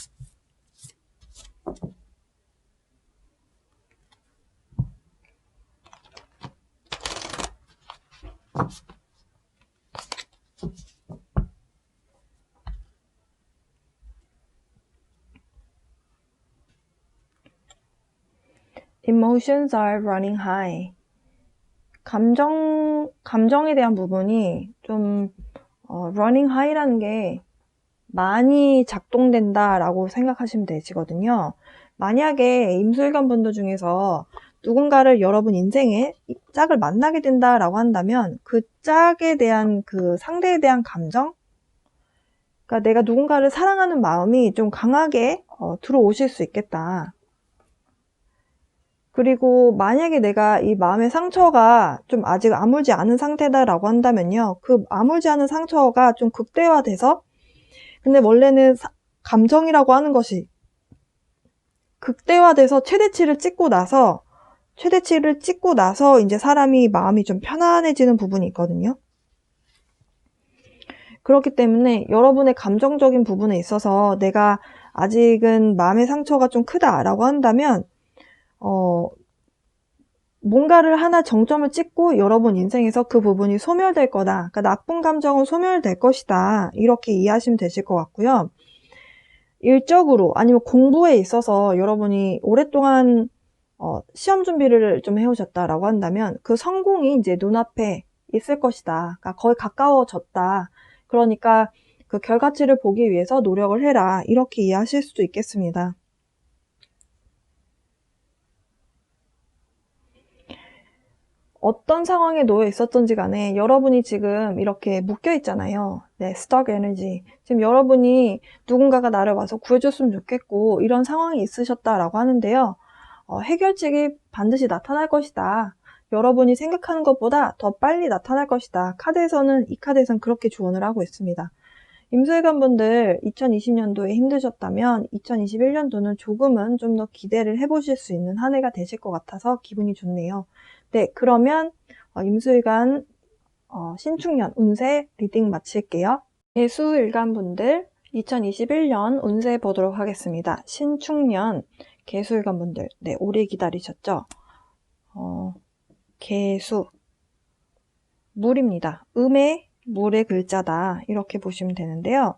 Emotions are running high. 감정에 대한 부분이 좀 running high라는 게 많이 작동된다라고 생각하시면 되시거든요. 만약에 임술관 분들 중에서 누군가를 여러분 인생에 짝을 만나게 된다라고 한다면 그 짝에 대한 그 상대에 대한 감정, 그러니까 내가 누군가를 사랑하는 마음이 좀 강하게 들어오실 수 있겠다. 그리고 만약에 내가 이 마음의 상처가 좀 아직 아물지 않은 상태다라고 한다면요. 그 아물지 않은 상처가 좀 극대화돼서 근데 원래는 감정이라고 하는 것이 극대화돼서 최대치를 찍고 나서 이제 사람이 마음이 좀 편안해지는 부분이 있거든요. 그렇기 때문에 여러분의 감정적인 부분에 있어서 내가 아직은 마음의 상처가 좀 크다라고 한다면 뭔가를 하나 정점을 찍고 여러분 인생에서 그 부분이 소멸될 거다. 그러니까 나쁜 감정은 소멸될 것이다. 이렇게 이해하시면 되실 것 같고요. 일적으로 아니면 공부에 있어서 여러분이 오랫동안 시험 준비를 좀 해오셨다라고 한다면 그 성공이 이제 눈앞에 있을 것이다. 그러니까 거의 가까워졌다. 그러니까 그 결과치를 보기 위해서 노력을 해라. 이렇게 이해하실 수도 있겠습니다. 어떤 상황에 놓여 있었던지 간에 여러분이 지금 이렇게 묶여 있잖아요. 네, 스톡 에너지. 지금 여러분이 누군가가 나를 와서 구해줬으면 좋겠고 이런 상황이 있으셨다라고 하는데요. 해결책이 반드시 나타날 것이다. 여러분이 생각하는 것보다 더 빨리 나타날 것이다. 이 카드에서는 그렇게 조언을 하고 있습니다. 임술관 분들 2020년도에 힘드셨다면 2021년도는 조금은 좀 더 기대를 해보실 수 있는 한 해가 되실 것 같아서 기분이 좋네요. 네, 그러면 임술관 신축년 운세 리딩 마칠게요. 개수일간 분들 2021년 운세 보도록 하겠습니다. 신축년 개수일간 분들, 네, 오래 기다리셨죠? 개수 물입니다. 음의 물의 글자다. 이렇게 보시면 되는데요.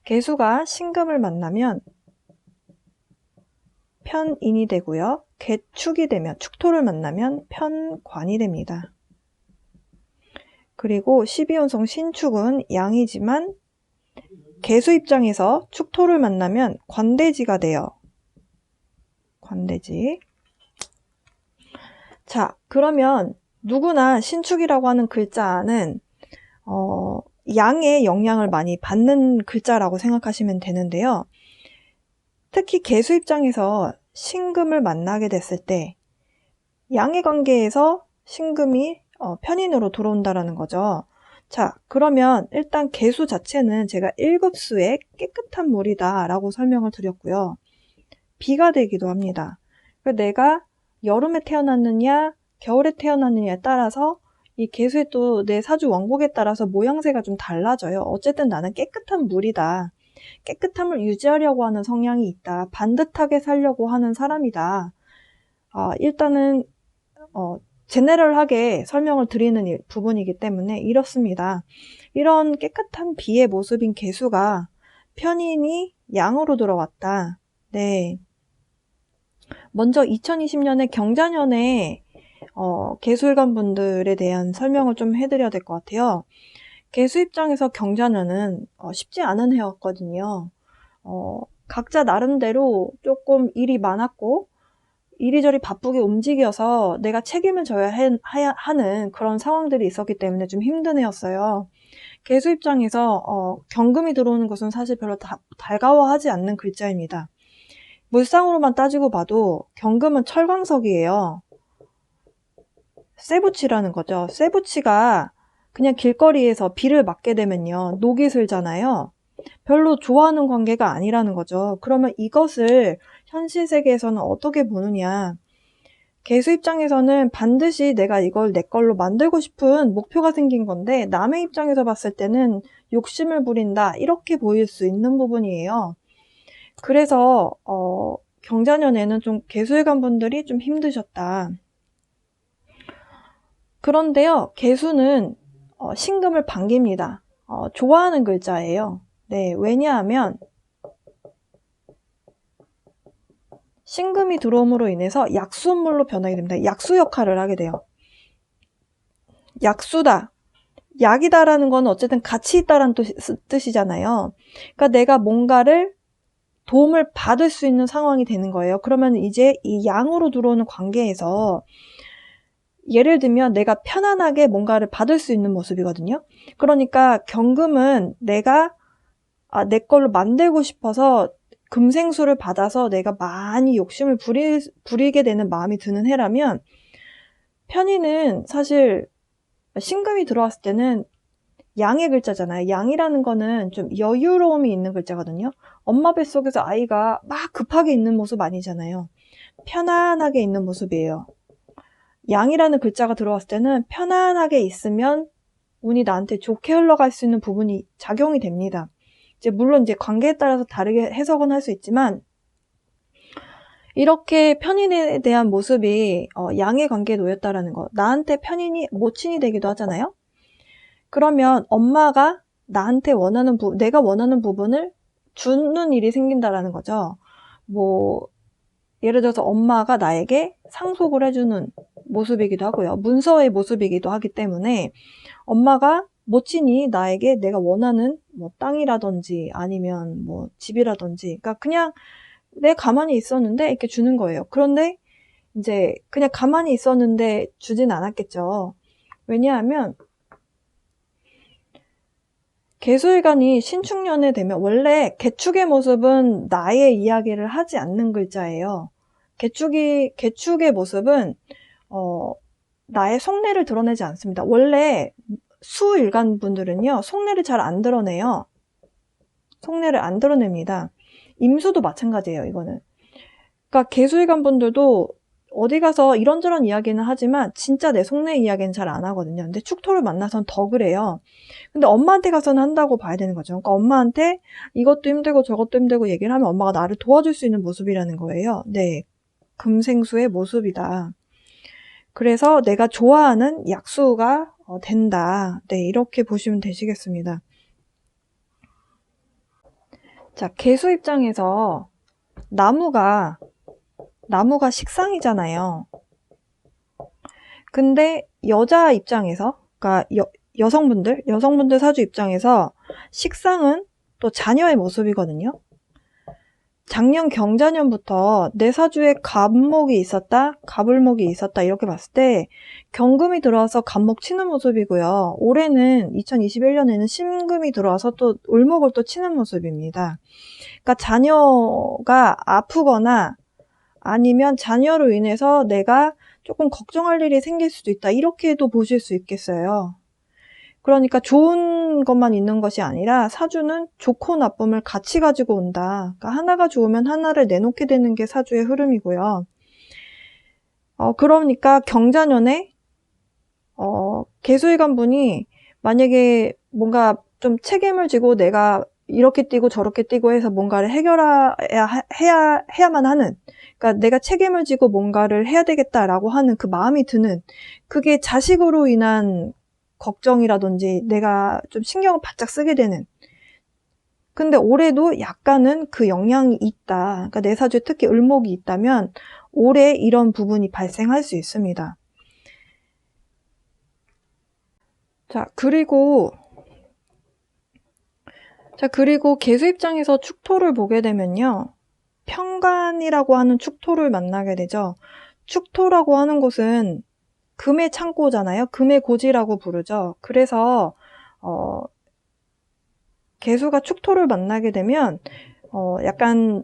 개수가 신금을 만나면 편인이 되고요. 개축이 되면 축토를 만나면 편관이 됩니다. 그리고 12운성 신축은 양이지만 개수 입장에서 축토를 만나면 관대지가 돼요. 관대지. 자, 그러면 누구나 신축이라고 하는 글자는 양의 영향을 많이 받는 글자라고 생각하시면 되는데요. 특히 개수 입장에서 신금을 만나게 됐을 때 양의 관계에서 신금이 편인으로 들어온다라는 거죠. 자, 그러면 일단 개수 자체는 제가 1급수의 깨끗한 물이다 라고 설명을 드렸고요. 비가 되기도 합니다. 그러니까 내가 여름에 태어났느냐 겨울에 태어났느냐에 따라서 이 개수의 또 내 사주 원곡에 따라서 모양새가 좀 달라져요. 어쨌든 나는 깨끗한 물이다. 깨끗함을 유지하려고 하는 성향이 있다. 반듯하게 살려고 하는 사람이다. 일단은 제네럴하게 설명을 드리는 부분이기 때문에 이렇습니다. 이런 깨끗한 비의 모습인 개수가 편인이 양으로 들어왔다. 네. 먼저 2020년에 경자년에 개수일간 분들에 대한 설명을 좀 해드려야 될 것 같아요. 개수 입장에서 경자년은 쉽지 않은 해였거든요. 각자 나름대로 조금 일이 많았고 이리저리 바쁘게 움직여서 내가 책임을 져야 하는 그런 상황들이 있었기 때문에 좀 힘든 해였어요. 개수 입장에서 경금이 들어오는 것은 사실 별로 달가워하지 않는 글자입니다. 물상으로만 따지고 봐도 경금은 철광석이에요. 쇠붙이라는 거죠. 쇠붙이가 그냥 길거리에서 비를 맞게 되면요, 녹이 슬잖아요. 별로 좋아하는 관계가 아니라는 거죠. 그러면 이것을 현실 세계에서는 어떻게 보느냐. 개수 입장에서는 반드시 내가 이걸 내 걸로 만들고 싶은 목표가 생긴 건데 남의 입장에서 봤을 때는 욕심을 부린다 이렇게 보일 수 있는 부분이에요. 그래서 경자년에는 좀 개수일간 분들이 좀 힘드셨다. 그런데요, 개수는 신금을 반깁니다. 좋아하는 글자예요. 네, 왜냐하면 신금이 들어옴으로 인해서 약수물로 변하게 됩니다. 약수 역할을 하게 돼요. 약수다. 약이다라는 건 어쨌든 가치 있다라는 뜻이잖아요. 그러니까 내가 뭔가를 도움을 받을 수 있는 상황이 되는 거예요. 그러면 이제 이 양으로 들어오는 관계에서 예를 들면 내가 편안하게 뭔가를 받을 수 있는 모습이거든요. 그러니까 경금은 내가 내 걸로 만들고 싶어서 금생수를 받아서 내가 많이 욕심을 부리게 되는 마음이 드는 해라면 편인은 사실 신금이 들어왔을 때는 양의 글자잖아요. 양이라는 거는 좀 여유로움이 있는 글자거든요. 엄마 뱃속에서 아이가 막 급하게 있는 모습 아니잖아요. 편안하게 있는 모습이에요. 양이라는 글자가 들어왔을 때는 편안하게 있으면 운이 나한테 좋게 흘러갈 수 있는 부분이 작용이 됩니다. 물론 관계에 따라서 다르게 해석은 할 수 있지만, 이렇게 편인에 대한 모습이 양의 관계에 놓였다라는 거. 나한테 편인이 모친이 되기도 하잖아요. 그러면 엄마가 나한테 내가 원하는 부분을 주는 일이 생긴다라는 거죠. 예를 들어서 엄마가 나에게 상속을 해주는 모습이기도 하고요. 문서의 모습이기도 하기 때문에 엄마가 모친이 나에게 내가 원하는 땅이라든지 아니면 집이라든지, 그러니까 그냥 내 가만히 있었는데 이렇게 주는 거예요. 그런데 그냥 가만히 있었는데 주진 않았겠죠. 왜냐하면 개수일간이 신축년에 되면 원래 개축의 모습은 나의 이야기를 하지 않는 글자예요. 개축의 모습은 나의 속내를 드러내지 않습니다. 원래 수일간 분들은요, 속내를 잘 안 드러내요. 속내를 안 드러냅니다. 임수도 마찬가지예요, 이거는. 그러니까 개수일간 분들도 어디 가서 이런저런 이야기는 하지만 진짜 내 속내 이야기는 잘 안 하거든요. 근데 축토를 만나선 더 그래요. 근데 엄마한테 가서는 한다고 봐야 되는 거죠. 그러니까 엄마한테 이것도 힘들고 저것도 힘들고 얘기를 하면 엄마가 나를 도와줄 수 있는 모습이라는 거예요. 네, 금생수의 모습이다. 그래서 내가 좋아하는 약수가 된다. 네, 이렇게 보시면 되시겠습니다. 자, 개수 입장에서 나무가 식상이잖아요. 근데 여자 입장에서, 그러니까 여성분들 사주 입장에서 식상은 또 자녀의 모습이거든요. 작년 경자년부터 내 사주에 갑목이 있었다, 갑을목이 있었다 이렇게 봤을 때 경금이 들어와서 갑목 치는 모습이고요. 올해는 2021년에는 신금이 들어와서 또 을목을 또 치는 모습입니다. 그러니까 자녀가 아프거나 아니면 자녀로 인해서 내가 조금 걱정할 일이 생길 수도 있다, 이렇게도 보실 수 있겠어요. 그러니까 좋은 것만 있는 것이 아니라 사주는 좋고 나쁨을 같이 가지고 온다. 그러니까 하나가 좋으면 하나를 내놓게 되는 게 사주의 흐름이고요. 그러니까 경자년에 개수일간 분이 만약에 뭔가 좀 책임을 지고 내가 이렇게 뛰고 저렇게 뛰고 해서 뭔가를 해야만 하는, 그러니까 내가 책임을 지고 뭔가를 해야 되겠다라고 하는 그 마음이 드는, 그게 자식으로 인한 걱정이라든지 내가 좀 신경을 바짝 쓰게 되는. 근데 올해도 약간은 그 영향이 있다. 그러니까 내 사주에 특히 을목이 있다면 올해 이런 부분이 발생할 수 있습니다. 자, 그리고 개수 입장에서 축토를 보게 되면요, 편관이라고 하는 축토를 만나게 되죠. 축토라고 하는 곳은 금의 창고잖아요. 금의 고지라고 부르죠. 그래서 개수가 축토를 만나게 되면 약간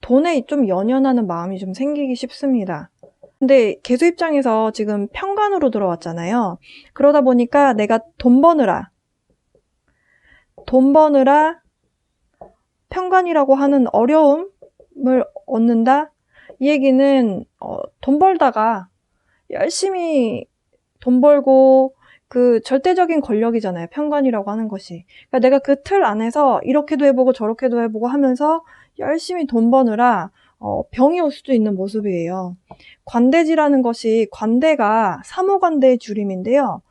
돈에 좀 연연하는 마음이 좀 생기기 쉽습니다. 근데 개수 입장에서 지금 편관으로 들어왔잖아요. 그러다 보니까 내가 돈 버느라 편관이라고 하는 어려움을 얻는다? 이 얘기는 돈 벌다가 열심히 돈 벌고, 그 절대적인 권력이잖아요, 편관이라고 하는 것이. 그러니까 내가 그 틀 안에서 이렇게도 해보고 저렇게도 해보고 하면서 열심히 돈 버느라 병이 올 수도 있는 모습이에요. 관대지라는 것이, 관대가 사모관대의 줄임인데요.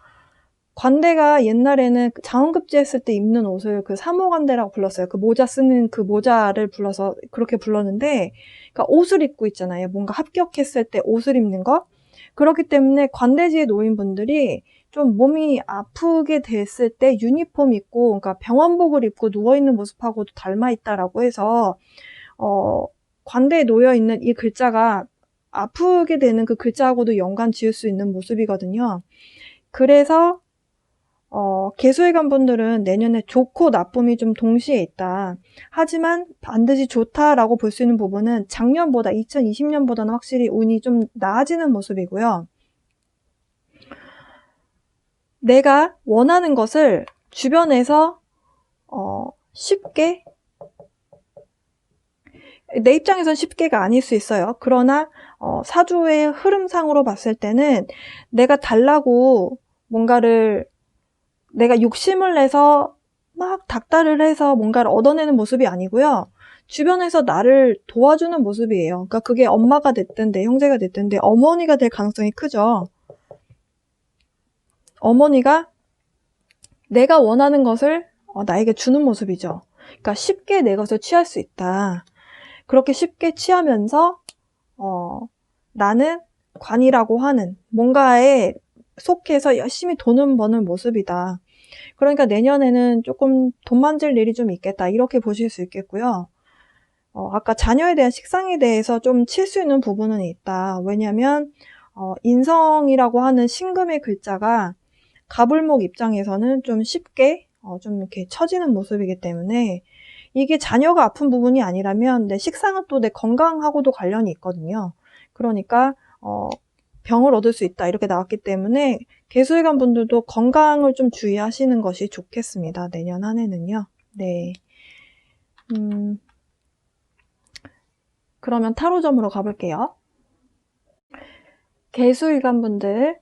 관대가 옛날에는 장원급제 했을 때 입는 옷을 그 사모관대라고 불렀어요. 그 모자 쓰는 그 모자를 불러서 그렇게 불렀는데, 그러니까 옷을 입고 있잖아요. 뭔가 합격했을 때 옷을 입는 거. 그렇기 때문에 관대지에 놓인 분들이 좀 몸이 아프게 됐을 때 유니폼 입고, 그러니까 병원복을 입고 누워있는 모습하고도 닮아 있다라고 해서 관대에 놓여 있는 이 글자가 아프게 되는 그 글자하고도 연관 지을 수 있는 모습이거든요. 그래서 개수일간 분들은 내년에 좋고 나쁨이 좀 동시에 있다. 하지만 반드시 좋다라고 볼 수 있는 부분은 작년보다, 2020년보다는 확실히 운이 좀 나아지는 모습이고요. 내가 원하는 것을 주변에서 쉽게, 내 입장에선 쉽게가 아닐 수 있어요. 그러나 사주의 흐름상으로 봤을 때는 내가 달라고 뭔가를 내가 욕심을 내서 막 닥달을 해서 뭔가를 얻어내는 모습이 아니고요. 주변에서 나를 도와주는 모습이에요. 그러니까 그게 엄마가 됐든 내 형제가 됐든 내 어머니가 될 가능성이 크죠. 어머니가 내가 원하는 것을 나에게 주는 모습이죠. 그러니까 쉽게 내 것을 취할 수 있다. 그렇게 쉽게 취하면서 나는 관이라고 하는 뭔가에 속해서 열심히 돈을 버는 모습이다. 그러니까 내년에는 조금 돈 만질 일이 좀 있겠다. 이렇게 보실 수 있겠고요. 아까 자녀에 대한 식상에 대해서 좀 칠 수 있는 부분은 있다. 왜냐면 인성이라고 하는 신금의 글자가 가불목 입장에서는 좀 쉽게 좀 이렇게 처지는 모습이기 때문에 이게 자녀가 아픈 부분이 아니라면 내 식상은 또 내 건강하고도 관련이 있거든요. 그러니까 병을 얻을 수 있다 이렇게 나왔기 때문에 개수일간 분들도 건강을 좀 주의하시는 것이 좋겠습니다. 내년 한 해는요. 네. 그러면 타로점으로 가볼게요. 개수일간 분들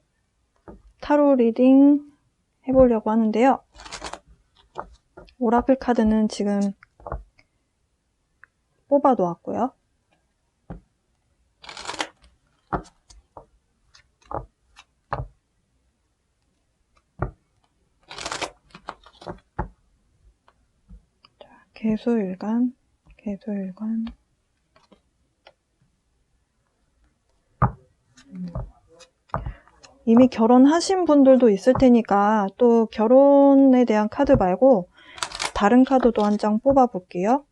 타로 리딩 해보려고 하는데요. 오라클 카드는 지금 뽑아 놓았고요. 자, 개수일간. 이미 결혼하신 분들도 있을 테니까 또 결혼에 대한 카드 말고 다른 카드도 한 장 뽑아 볼게요.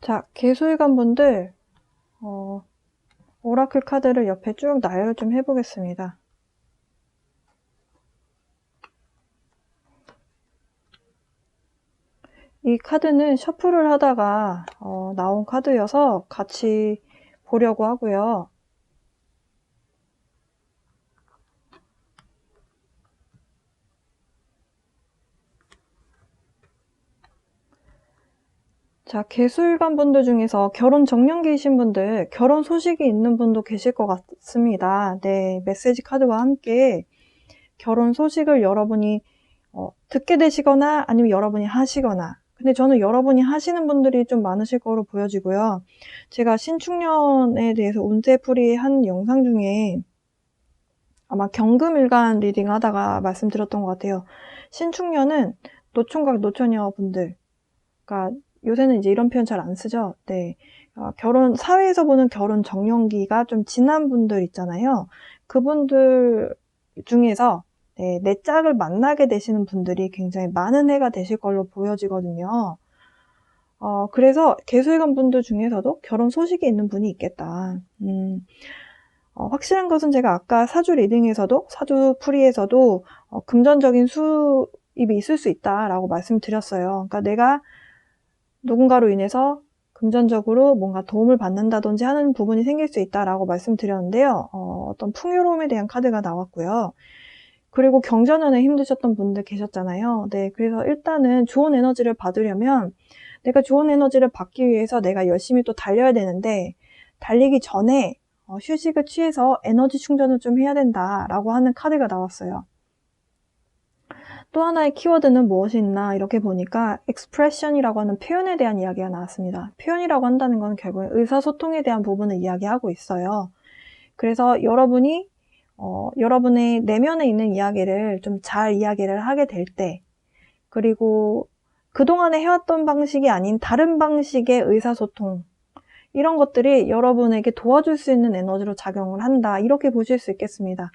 자, 개수일간 분들 오라클 카드를 옆에 쭉 나열을 좀 해보겠습니다. 이 카드는 셔플을 하다가 나온 카드여서 같이 보려고 하고요. 자, 개수일간 분들 중에서 결혼 정년기이신 분들, 결혼 소식이 있는 분도 계실 것 같습니다. 네, 메시지 카드와 함께 결혼 소식을 여러분이 듣게 되시거나 아니면 여러분이 하시거나, 근데 저는 여러분이 하시는 분들이 좀 많으실 거로 보여지고요. 제가 신축년에 대해서 운세풀이 한 영상 중에 아마 경금일간 리딩 하다가 말씀드렸던 것 같아요. 신축년은 노총각 노처녀 분들, 그러니까 요새는 이제 이런 표현 잘 안 쓰죠. 네. 사회에서 보는 결혼 정년기가 좀 지난 분들 있잖아요. 그분들 중에서 내 짝을 만나게 되시는 분들이 굉장히 많은 해가 되실 걸로 보여지거든요. 그래서 개수일간 분들 중에서도 결혼 소식이 있는 분이 있겠다. 확실한 것은 제가 아까 사주 리딩에서도, 사주 풀이에서도 금전적인 수입이 있을 수 있다라고 말씀드렸어요. 그러니까 내가 누군가로 인해서 금전적으로 뭔가 도움을 받는다든지 하는 부분이 생길 수 있다라고 말씀드렸는데요. 어떤 풍요로움에 대한 카드가 나왔고요. 그리고 경전연에 힘드셨던 분들 계셨잖아요. 네, 그래서 일단은 좋은 에너지를 받으려면 내가 좋은 에너지를 받기 위해서 내가 열심히 또 달려야 되는데 달리기 전에 휴식을 취해서 에너지 충전을 좀 해야 된다라고 하는 카드가 나왔어요. 또 하나의 키워드는 무엇이 있나 이렇게 보니까 expression이라고 하는 표현에 대한 이야기가 나왔습니다. 표현이라고 한다는 건 결국 의사소통에 대한 부분을 이야기하고 있어요. 그래서 여러분이 여러분의 내면에 있는 이야기를 좀 잘 이야기를 하게 될 때, 그리고 그동안에 해왔던 방식이 아닌 다른 방식의 의사소통, 이런 것들이 여러분에게 도와줄 수 있는 에너지로 작용을 한다. 이렇게 보실 수 있겠습니다.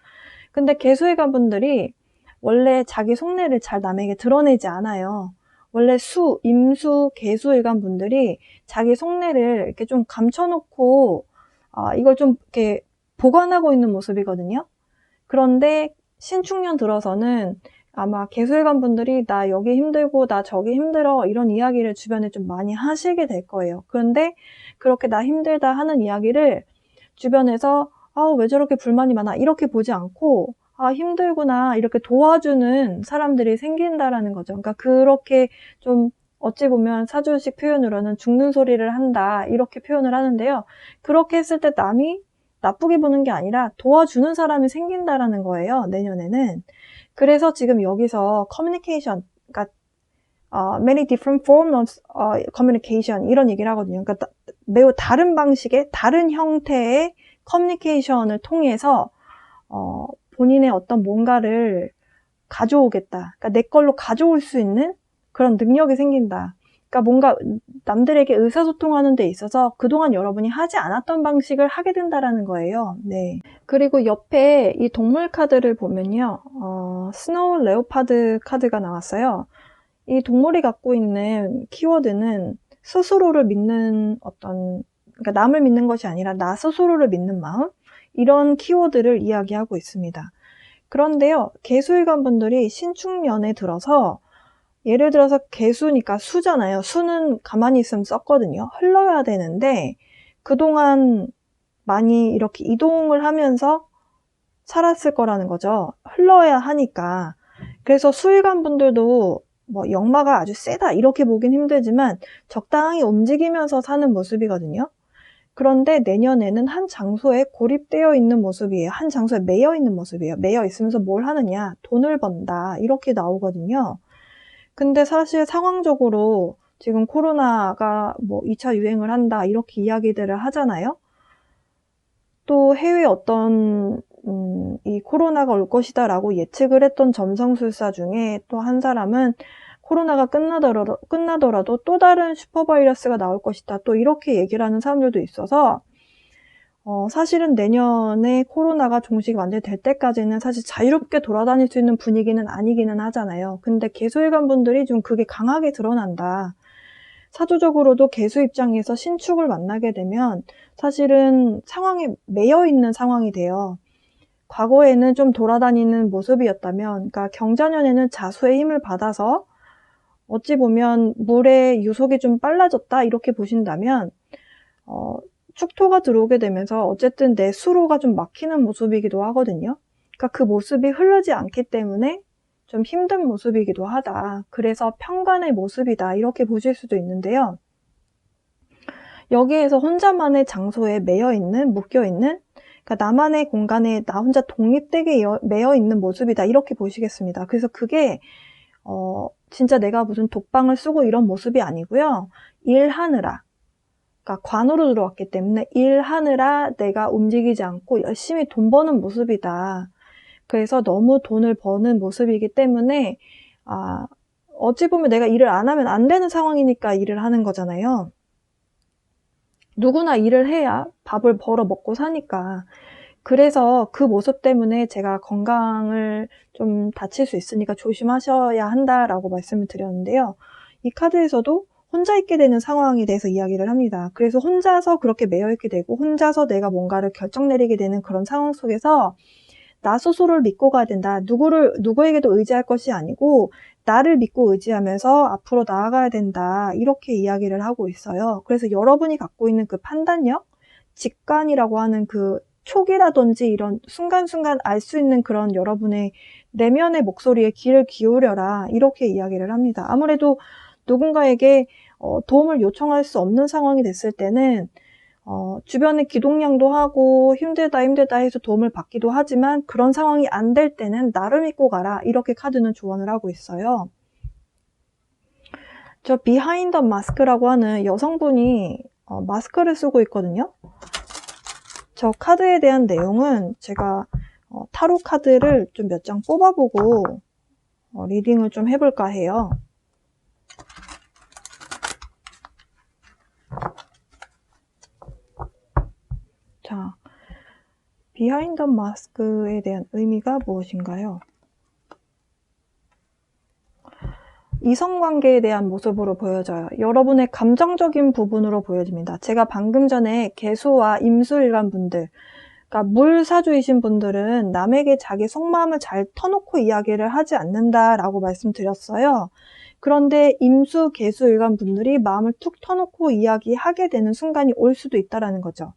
근데 개수일간 분들이 원래 자기 속내를 잘 남에게 드러내지 않아요. 원래 임수, 개수일간 분들이 자기 속내를 이렇게 좀 감춰놓고 이걸 좀 이렇게 보관하고 있는 모습이거든요. 그런데 신축년 들어서는 아마 개수일관 분들이 나 여기 힘들고 나 저기 힘들어 이런 이야기를 주변에 좀 많이 하시게 될 거예요. 그런데 그렇게 나 힘들다 하는 이야기를 주변에서 왜 저렇게 불만이 많아 이렇게 보지 않고 힘들구나 이렇게 도와주는 사람들이 생긴다라는 거죠. 그러니까 그렇게 좀 어찌 보면 사주식 표현으로는 죽는 소리를 한다 이렇게 표현을 하는데요. 그렇게 했을 때 남이 나쁘게 보는 게 아니라 도와주는 사람이 생긴다라는 거예요. 내년에는. 그래서 지금 여기서 communication, 그러니까 many different forms of communication 이런 얘기를 하거든요. 그러니까 매우 다른 방식의 다른 형태의 커뮤니케이션을 통해서 본인의 어떤 뭔가를 가져오겠다. 그러니까 내 걸로 가져올 수 있는 그런 능력이 생긴다. 그러니까 뭔가 남들에게 의사소통하는 데 있어서 그동안 여러분이 하지 않았던 방식을 하게 된다라는 거예요. 네. 그리고 옆에 이 동물 카드를 보면요. 스노우 레오파드 카드가 나왔어요. 이 동물이 갖고 있는 키워드는 스스로를 믿는 그러니까 남을 믿는 것이 아니라 나 스스로를 믿는 마음? 이런 키워드를 이야기하고 있습니다. 그런데요, 개수일관 분들이 신축년에 들어서 예를 들어서 개수니까 수잖아요. 수는 가만히 있으면 썼거든요. 흘러야 되는데 그동안 많이 이렇게 이동을 하면서 살았을 거라는 거죠. 흘러야 하니까. 그래서 수일관 분들도 뭐 역마가 아주 세다 이렇게 보긴 힘들지만 적당히 움직이면서 사는 모습이거든요. 그런데 내년에는 한 장소에 고립되어 있는 모습이에요. 한 장소에 매여 있는 모습이에요. 매여 있으면서 뭘 하느냐? 돈을 번다. 이렇게 나오거든요. 근데 사실 상황적으로 지금 코로나가 뭐 2차 유행을 한다 이렇게 이야기들을 하잖아요. 또 해외 어떤 이 코로나가 올 것이다 라고 예측을 했던 점성술사 중에 또 한 사람은 코로나가 끝나더라도 또 다른 슈퍼바이러스가 나올 것이다 또 이렇게 얘기를 하는 사람들도 있어서 사실은 내년에 코로나가 종식이 완전히 될 때까지는 사실 자유롭게 돌아다닐 수 있는 분위기는 아니기는 하잖아요. 근데 개수일관 분들이 좀 그게 강하게 드러난다. 사주적으로도 개수 입장에서 신축을 만나게 되면 사실은 상황에 매여 있는 상황이 돼요. 과거에는 좀 돌아다니는 모습이었다면, 그러니까 경자년에는 자수의 힘을 받아서 어찌 보면 물의 유속이 좀 빨라졌다 이렇게 보신다면 축토가 들어오게 되면서 어쨌든 내 수로가 좀 막히는 모습이기도 하거든요. 그러니까 그 모습이 흐르지 않기 때문에 좀 힘든 모습이기도 하다. 그래서 평간의 모습이다. 이렇게 보실 수도 있는데요. 여기에서 혼자만의 장소에 매여있는, 묶여있는, 그러니까 나만의 공간에 나 혼자 독립되게 매여있는 모습이다. 이렇게 보시겠습니다. 그래서 그게 진짜 내가 무슨 독방을 쓰고 이런 모습이 아니고요. 일하느라. 그러니까 관으로 들어왔기 때문에 일하느라 내가 움직이지 않고 열심히 돈 버는 모습이다. 그래서 너무 돈을 버는 모습이기 때문에 어찌 보면 내가 일을 안 하면 안 되는 상황이니까 일을 하는 거잖아요. 누구나 일을 해야 밥을 벌어 먹고 사니까. 그래서 그 모습 때문에 제가 건강을 좀 다칠 수 있으니까 조심하셔야 한다라고 말씀을 드렸는데요. 이 카드에서도 혼자 있게 되는 상황에 대해서 이야기를 합니다. 그래서 혼자서 그렇게 매여 있게 되고 혼자서 내가 뭔가를 결정 내리게 되는 그런 상황 속에서 나 스스로를 믿고 가야 된다. 누구에게도 의지할 것이 아니고 나를 믿고 의지하면서 앞으로 나아가야 된다. 이렇게 이야기를 하고 있어요. 그래서 여러분이 갖고 있는 그 판단력, 직관이라고 하는 그 촉이라든지 이런 순간순간 알 수 있는 그런 여러분의 내면의 목소리에 귀를 기울여라. 이렇게 이야기를 합니다. 아무래도 누군가에게 도움을 요청할 수 없는 상황이 됐을 때는 주변에 기동량도 하고 힘들다 해서 도움을 받기도 하지만 그런 상황이 안 될 때는 나를 믿고 가라. 이렇게 카드는 조언을 하고 있어요. 저 비하인드 마스크라고 하는 여성분이 마스크를 쓰고 있거든요. 저 카드에 대한 내용은 제가 타로 카드를 좀 몇 장 뽑아보고 리딩을 좀 해볼까 해요. 자, 비하인드 마스크에 대한 의미가 무엇인가요? 이성관계에 대한 모습으로 보여져요. 여러분의 감정적인 부분으로 보여집니다. 제가 방금 전에 개수와 임수일관 분들 그러니까 물사주이신 분들은 남에게 자기 속마음을 잘 터놓고 이야기를 하지 않는다라고 말씀드렸어요. 그런데 임수, 개수, 일간 분들이 마음을 툭 터놓고 이야기하게 되는 순간이 올 수도 있다라는 거죠.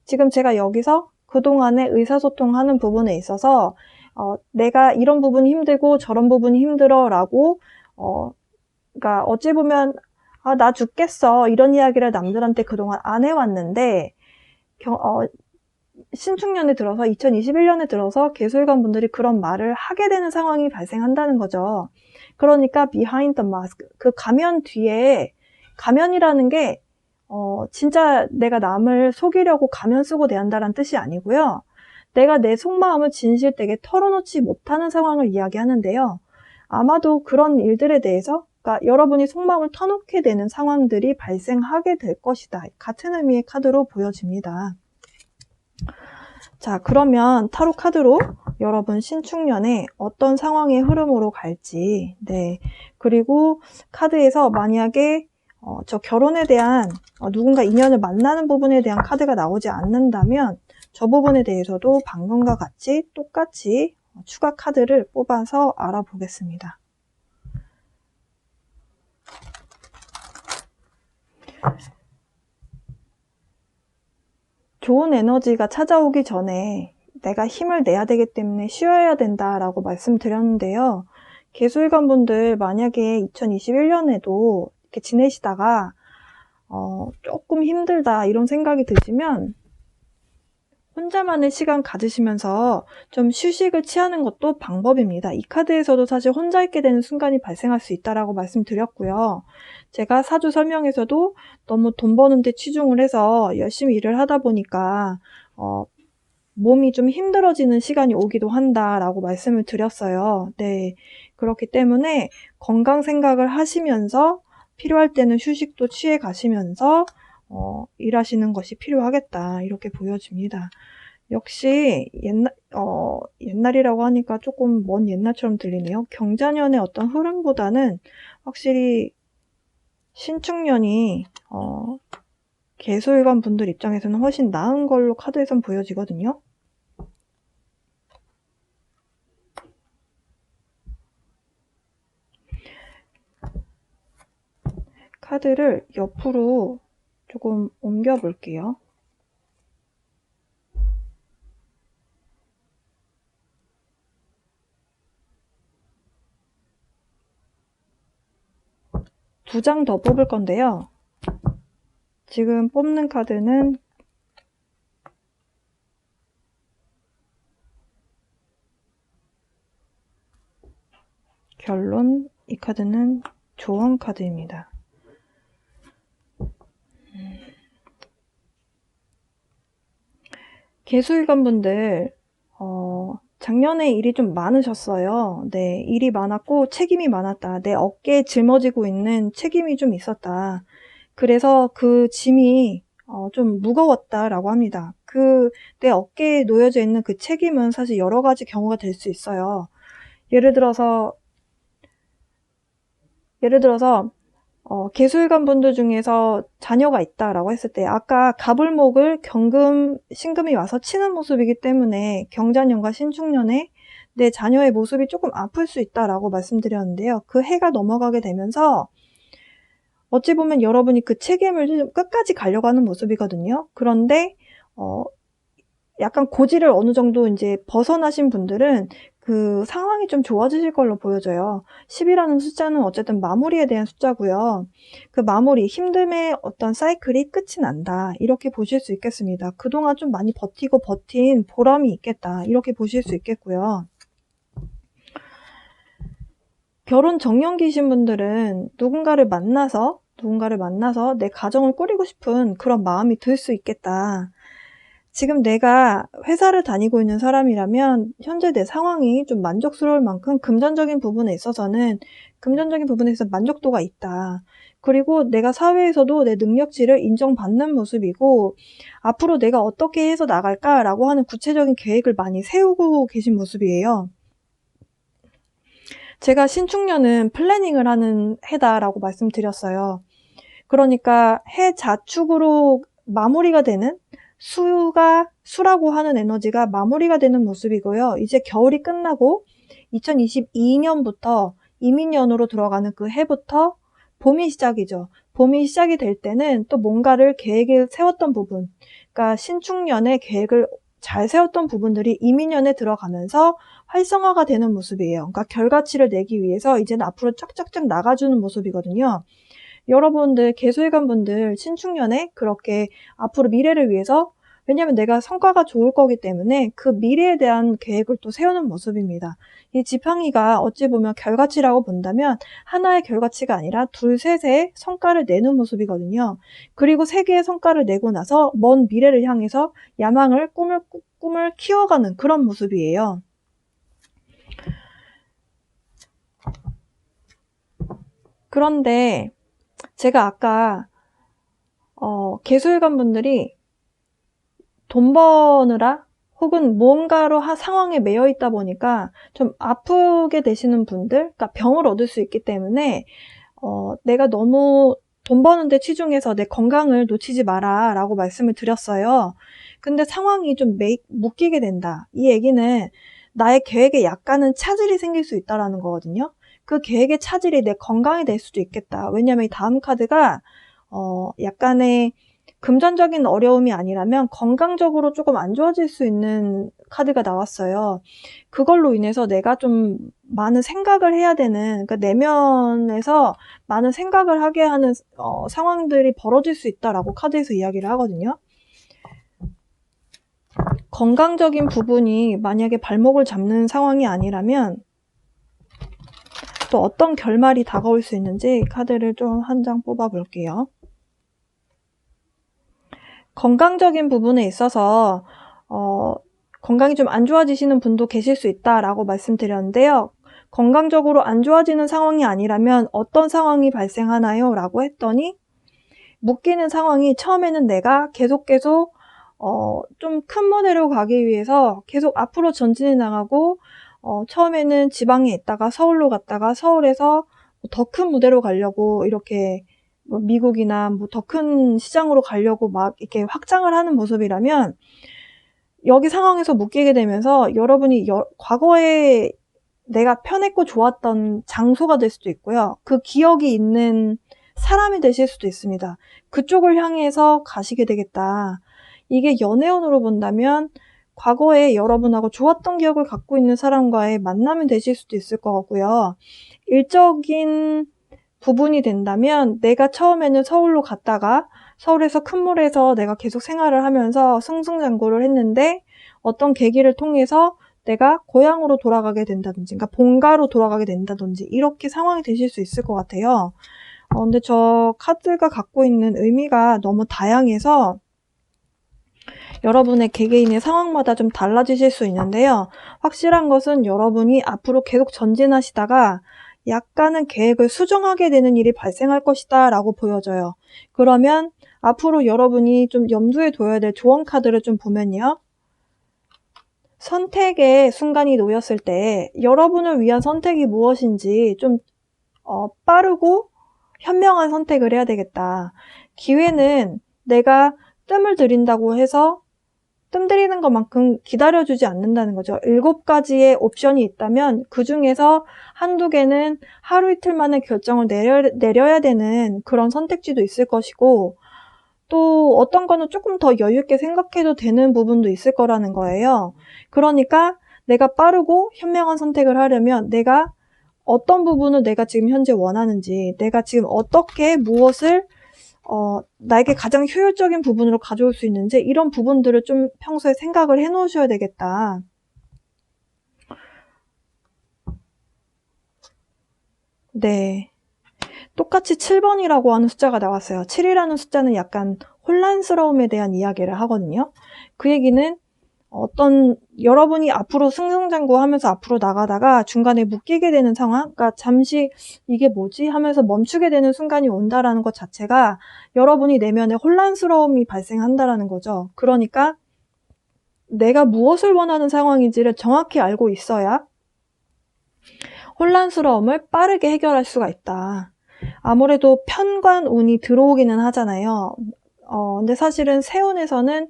지금 제가 여기서 그동안에 의사소통하는 부분에 있어서 내가 이런 부분이 힘들고 저런 부분이 힘들어 라고 그러니까 어찌 보면 나 죽겠어 이런 이야기를 남들한테 그동안 안 해왔는데 신축년에 들어서 2021년에 들어서 개수일관 분들이 그런 말을 하게 되는 상황이 발생한다는 거죠. 그러니까 behind the mask, 그 가면 뒤에, 가면이라는 게 진짜 내가 남을 속이려고 가면 쓰고 대한다는 뜻이 아니고요. 내가 내 속마음을 진실되게 털어놓지 못하는 상황을 이야기하는데요. 아마도 그런 일들에 대해서, 그러니까 여러분이 속마음을 터놓게 되는 상황들이 발생하게 될 것이다. 같은 의미의 카드로 보여집니다. 자, 그러면 타로 카드로 여러분 신축년에 어떤 상황의 흐름으로 갈지, 네. 그리고 카드에서 만약에 저 결혼에 대한 누군가 인연을 만나는 부분에 대한 카드가 나오지 않는다면 저 부분에 대해서도 방금과 같이 똑같이 추가 카드를 뽑아서 알아보겠습니다. 좋은 에너지가 찾아오기 전에 내가 힘을 내야 되기 때문에 쉬어야 된다라고 말씀드렸는데요. 개수일관 분들 만약에 2021년에도 이렇게 지내시다가 조금 힘들다 이런 생각이 드시면 혼자만의 시간 가지시면서 좀 휴식을 취하는 것도 방법입니다. 이 카드에서도 사실 혼자 있게 되는 순간이 발생할 수 있다라고 말씀드렸고요. 제가 사주 설명에서도 너무 돈 버는 데 치중을 해서 열심히 일을 하다 보니까 몸이 좀 힘들어지는 시간이 오기도 한다라고 말씀을 드렸어요. 네, 그렇기 때문에 건강 생각을 하시면서 필요할 때는 휴식도 취해 가시면서 일하시는 것이 필요하겠다 이렇게 보여집니다. 역시 옛날이라고 하니까 조금 먼 옛날처럼 들리네요. 경자년의 어떤 흐름보다는 확실히 신축년이 개수일관 분들 입장에서는 훨씬 나은 걸로 카드에선 보여지거든요. 카드를 옆으로 조금 옮겨 볼게요. 두 장 더 뽑을 건데요. 지금 뽑는 카드는 결론, 이 카드는 조언 카드입니다. 개수일관 분들 작년에 일이 좀 많으셨어요. 네, 일이 많았고 책임이 많았다. 내 어깨에 짊어지고 있는 책임이 좀 있었다. 그래서 그 짐이 좀 무거웠다라고 합니다. 내 어깨에 놓여져 있는 그 책임은 사실 여러 가지 경우가 될 수 있어요. 예를 들어서 개수일관 분들 중에서 자녀가 있다라고 했을 때 아까 갑을목을 경금, 신금이 와서 치는 모습이기 때문에 경자년과 신축년에 내 자녀의 모습이 조금 아플 수 있다라고 말씀드렸는데요. 그 해가 넘어가게 되면서 어찌 보면 여러분이 그 책임을 좀 끝까지 가려고 하는 모습이거든요. 그런데 약간 고지를 어느 정도 이제 벗어나신 분들은 그 상황이 좀 좋아지실 걸로 보여져요. 10이라는 숫자는 어쨌든 마무리에 대한 숫자고요. 그 마무리, 힘듦의 어떤 사이클이 끝이 난다. 이렇게 보실 수 있겠습니다. 그동안 좀 많이 버티고 버틴 보람이 있겠다. 이렇게 보실 수 있겠고요. 결혼 정년기이신 분들은 누군가를 만나서 내 가정을 꾸리고 싶은 그런 마음이 들 수 있겠다. 지금 내가 회사를 다니고 있는 사람이라면 현재 내 상황이 좀 만족스러울 만큼 금전적인 부분에 있어서 만족도가 있다. 그리고 내가 사회에서도 내 능력치를 인정받는 모습이고 앞으로 내가 어떻게 해서 나갈까라고 하는 구체적인 계획을 많이 세우고 계신 모습이에요. 제가 신축년은 플래닝을 하는 해다라고 말씀드렸어요. 그러니까 해 자축으로 마무리가 되는 수라고 하는 에너지가 마무리가 되는 모습이고요. 이제 겨울이 끝나고 2022년부터 이민년으로 들어가는 그 해부터 봄이 시작이죠. 봄이 시작이 될 때는 또 뭔가를 계획을 세웠던 부분, 그러니까 신축년에 계획을 잘 세웠던 부분들이 이민년에 들어가면서 활성화가 되는 모습이에요. 그러니까 결과치를 내기 위해서 이제는 앞으로 쫙쫙쫙 나가주는 모습이거든요. 여러분들, 개수일관 분들 신축년에 그렇게 앞으로 미래를 위해서, 왜냐면 내가 성과가 좋을 거기 때문에 그 미래에 대한 계획을 또 세우는 모습입니다. 이 지팡이가 어찌 보면 결과치라고 본다면 하나의 결과치가 아니라 둘, 셋의 성과를 내는 모습이거든요. 그리고 세 개의 성과를 내고 나서 먼 미래를 향해서 야망을, 꿈을 키워가는 그런 모습이에요. 그런데 제가 아까 개수일관분들이 돈 버느라 혹은 뭔가로 상황에 매여 있다 보니까 좀 아프게 되시는 분들, 그러니까 병을 얻을 수 있기 때문에 내가 너무 돈 버는데 치중해서 내 건강을 놓치지 마라 라고 말씀을 드렸어요. 근데 상황이 좀 묶이게 된다. 이 얘기는 나의 계획에 약간은 차질이 생길 수 있다라는 거거든요. 그 계획의 차질이 내 건강이 될 수도 있겠다. 왜냐면 이 다음 카드가 약간의 금전적인 어려움이 아니라면 건강적으로 조금 안 좋아질 수 있는 카드가 나왔어요. 그걸로 인해서 내가 좀 많은 생각을 해야 되는, 그러니까 내면에서 많은 생각을 하게 하는 상황들이 벌어질 수 있다라고 카드에서 이야기를 하거든요. 건강적인 부분이 만약에 발목을 잡는 상황이 아니라면 또 어떤 결말이 다가올 수 있는지 카드를 좀 한 장 뽑아 볼게요. 건강적인 부분에 있어서 건강이 좀 안 좋아지시는 분도 계실 수 있다라고 말씀드렸는데요. 건강적으로 안 좋아지는 상황이 아니라면 어떤 상황이 발생하나요? 라고 했더니 묶이는 상황이 처음에는 내가 계속 좀 큰 무대로 가기 위해서 계속 앞으로 전진해 나가고 처음에는 지방에 있다가 서울로 갔다가 서울에서 더 큰 무대로 가려고 이렇게 뭐 미국이나 뭐 더 큰 시장으로 가려고 막 이렇게 확장을 하는 모습이라면 여기 상황에서 묶이게 되면서 여러분이 과거에 내가 편했고 좋았던 장소가 될 수도 있고요. 그 기억이 있는 사람이 되실 수도 있습니다. 그쪽을 향해서 가시게 되겠다. 이게 연애운으로 본다면 과거에 여러분하고 좋았던 기억을 갖고 있는 사람과의 만남이 되실 수도 있을 것 같고요. 일적인 부분이 된다면 내가 처음에는 서울로 갔다가 서울에서 큰 물에서 내가 계속 생활을 하면서 승승장구를 했는데 어떤 계기를 통해서 내가 고향으로 돌아가게 된다든지, 그러니까 본가로 돌아가게 된다든지 이렇게 상황이 되실 수 있을 것 같아요. 근데 저 카드가 갖고 있는 의미가 너무 다양해서 여러분의 개개인의 상황마다 좀 달라지실 수 있는데요. 확실한 것은 여러분이 앞으로 계속 전진하시다가 약간은 계획을 수정하게 되는 일이 발생할 것이다 라고 보여져요. 그러면 앞으로 여러분이 좀 염두에 둬야 될 조언 카드를 좀 보면요. 선택의 순간이 놓였을 때 여러분을 위한 선택이 무엇인지 좀 빠르고 현명한 선택을 해야 되겠다. 기회는 내가 뜸을 들인다고 해서 뜸 들이는 것만큼 기다려주지 않는다는 거죠. 7가지의 옵션이 있다면 그 중에서 한두 개는 하루 이틀 만에 결정을 내려야 되는 그런 선택지도 있을 것이고 또 어떤 거는 조금 더 여유 있게 생각해도 되는 부분도 있을 거라는 거예요. 그러니까 내가 빠르고 현명한 선택을 하려면 내가 어떤 부분을 내가 지금 현재 원하는지, 내가 지금 어떻게 무엇을 나에게 가장 효율적인 부분으로 가져올 수 있는지 이런 부분들을 좀 평소에 생각을 해 놓으셔야 되겠다. 네. 똑같이 7번이라고 하는 숫자가 나왔어요. 7이라는 숫자는 약간 혼란스러움에 대한 이야기를 하거든요. 그 얘기는 여러분이 앞으로 승승장구하면서 앞으로 나가다가 중간에 묶이게 되는 상황, 그러니까 잠시 이게 뭐지 하면서 멈추게 되는 순간이 온다라는 것 자체가 여러분이 내면에 혼란스러움이 발생한다라는 거죠. 그러니까 내가 무엇을 원하는 상황인지를 정확히 알고 있어야 혼란스러움을 빠르게 해결할 수가 있다. 아무래도 편관운이 들어오기는 하잖아요. 근데 사실은 세운에서는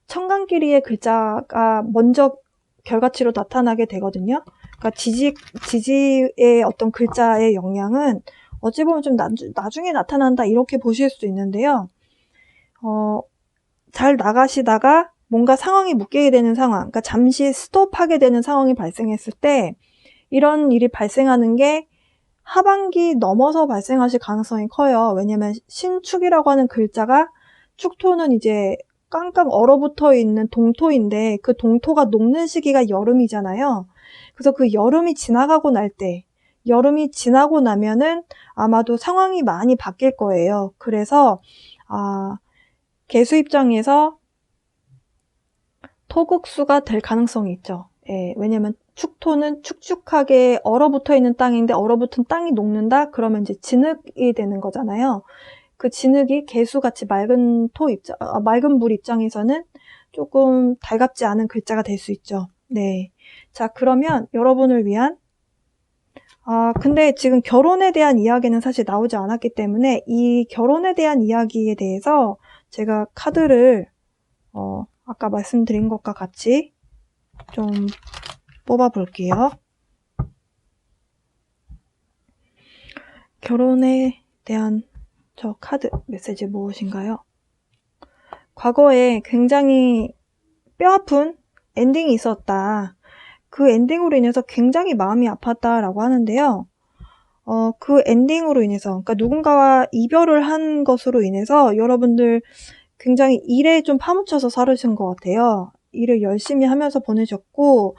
청간끼리의 글자가 먼저 결과치로 나타나게 되거든요. 그러니까 지지의 어떤 글자의 영향은 어찌 보면 좀 나중에 나타난다 이렇게 보실 수 있는데요. 잘 나가시다가 뭔가 상황이 묶이게 되는 상황, 그러니까 잠시 스톱하게 되는 상황이 발생했을 때 이런 일이 발생하는 게 하반기 넘어서 발생하실 가능성이 커요. 왜냐면 신축이라고 하는 글자가 축토는 이제 깡깡 얼어붙어 있는 동토인데 그 동토가 녹는 시기가 여름이잖아요. 그래서 그 여름이 지나가고 날 때, 여름이 지나고 나면은 아마도 상황이 많이 바뀔 거예요. 그래서 개수 입장에서 토국수가 될 가능성이 있죠. 예, 왜냐면 축토는 축축하게 얼어붙어 있는 땅인데 얼어붙은 땅이 녹는다? 그러면 이제 진흙이 되는 거잖아요. 그 진흙이 개수같이 맑은 물 입장에서는 조금 달갑지 않은 글자가 될 수 있죠. 네. 자, 그러면 여러분을 위한 근데 지금 결혼에 대한 이야기는 사실 나오지 않았기 때문에 이 결혼에 대한 이야기에 대해서 제가 카드를 아까 말씀드린 것과 같이 좀 뽑아 볼게요. 결혼에 대한 저 카드 메시지 무엇인가요? 과거에 굉장히 뼈아픈 엔딩이 있었다. 그 엔딩으로 인해서 굉장히 마음이 아팠다라고 하는데요. 그 엔딩으로 인해서, 그러니까 누군가와 이별을 한 것으로 인해서 여러분들 굉장히 일에 좀 파묻혀서 살으신 것 같아요. 일을 열심히 하면서 보내셨고,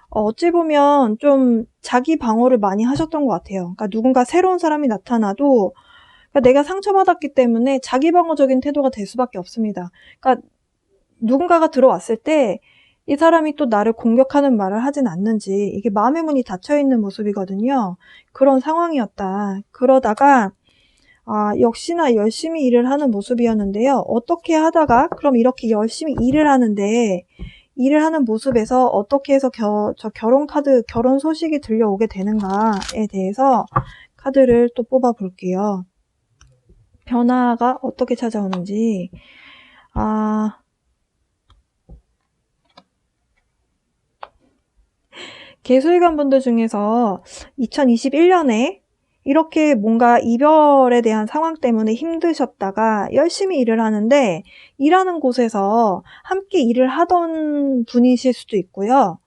어찌 보면 좀 자기 방어를 많이 하셨던 것 같아요. 그러니까 누군가 새로운 사람이 나타나도 그러니까 내가 상처받았기 때문에 자기 방어적인 태도가 될 수밖에 없습니다. 그러니까 누군가가 들어왔을 때 이 사람이 또 나를 공격하는 말을 하진 않는지 이게 마음의 문이 닫혀있는 모습이거든요. 그런 상황이었다. 그러다가 역시나 열심히 일을 하는 모습이었는데요. 어떻게 하다가 그럼 이렇게 열심히 일을 하는데 일을 하는 모습에서 어떻게 해서 저 결혼 소식이 들려오게 되는가에 대해서 카드를 또 뽑아 볼게요. 변화가 어떻게 찾아오는지. 개수일관 분들 중에서 2021년에 이렇게 뭔가 이별에 대한 상황 때문에 힘드셨다가 열심히 일을 하는데 일하는 곳에서 함께 일을 하던 분이실 수도 있고요.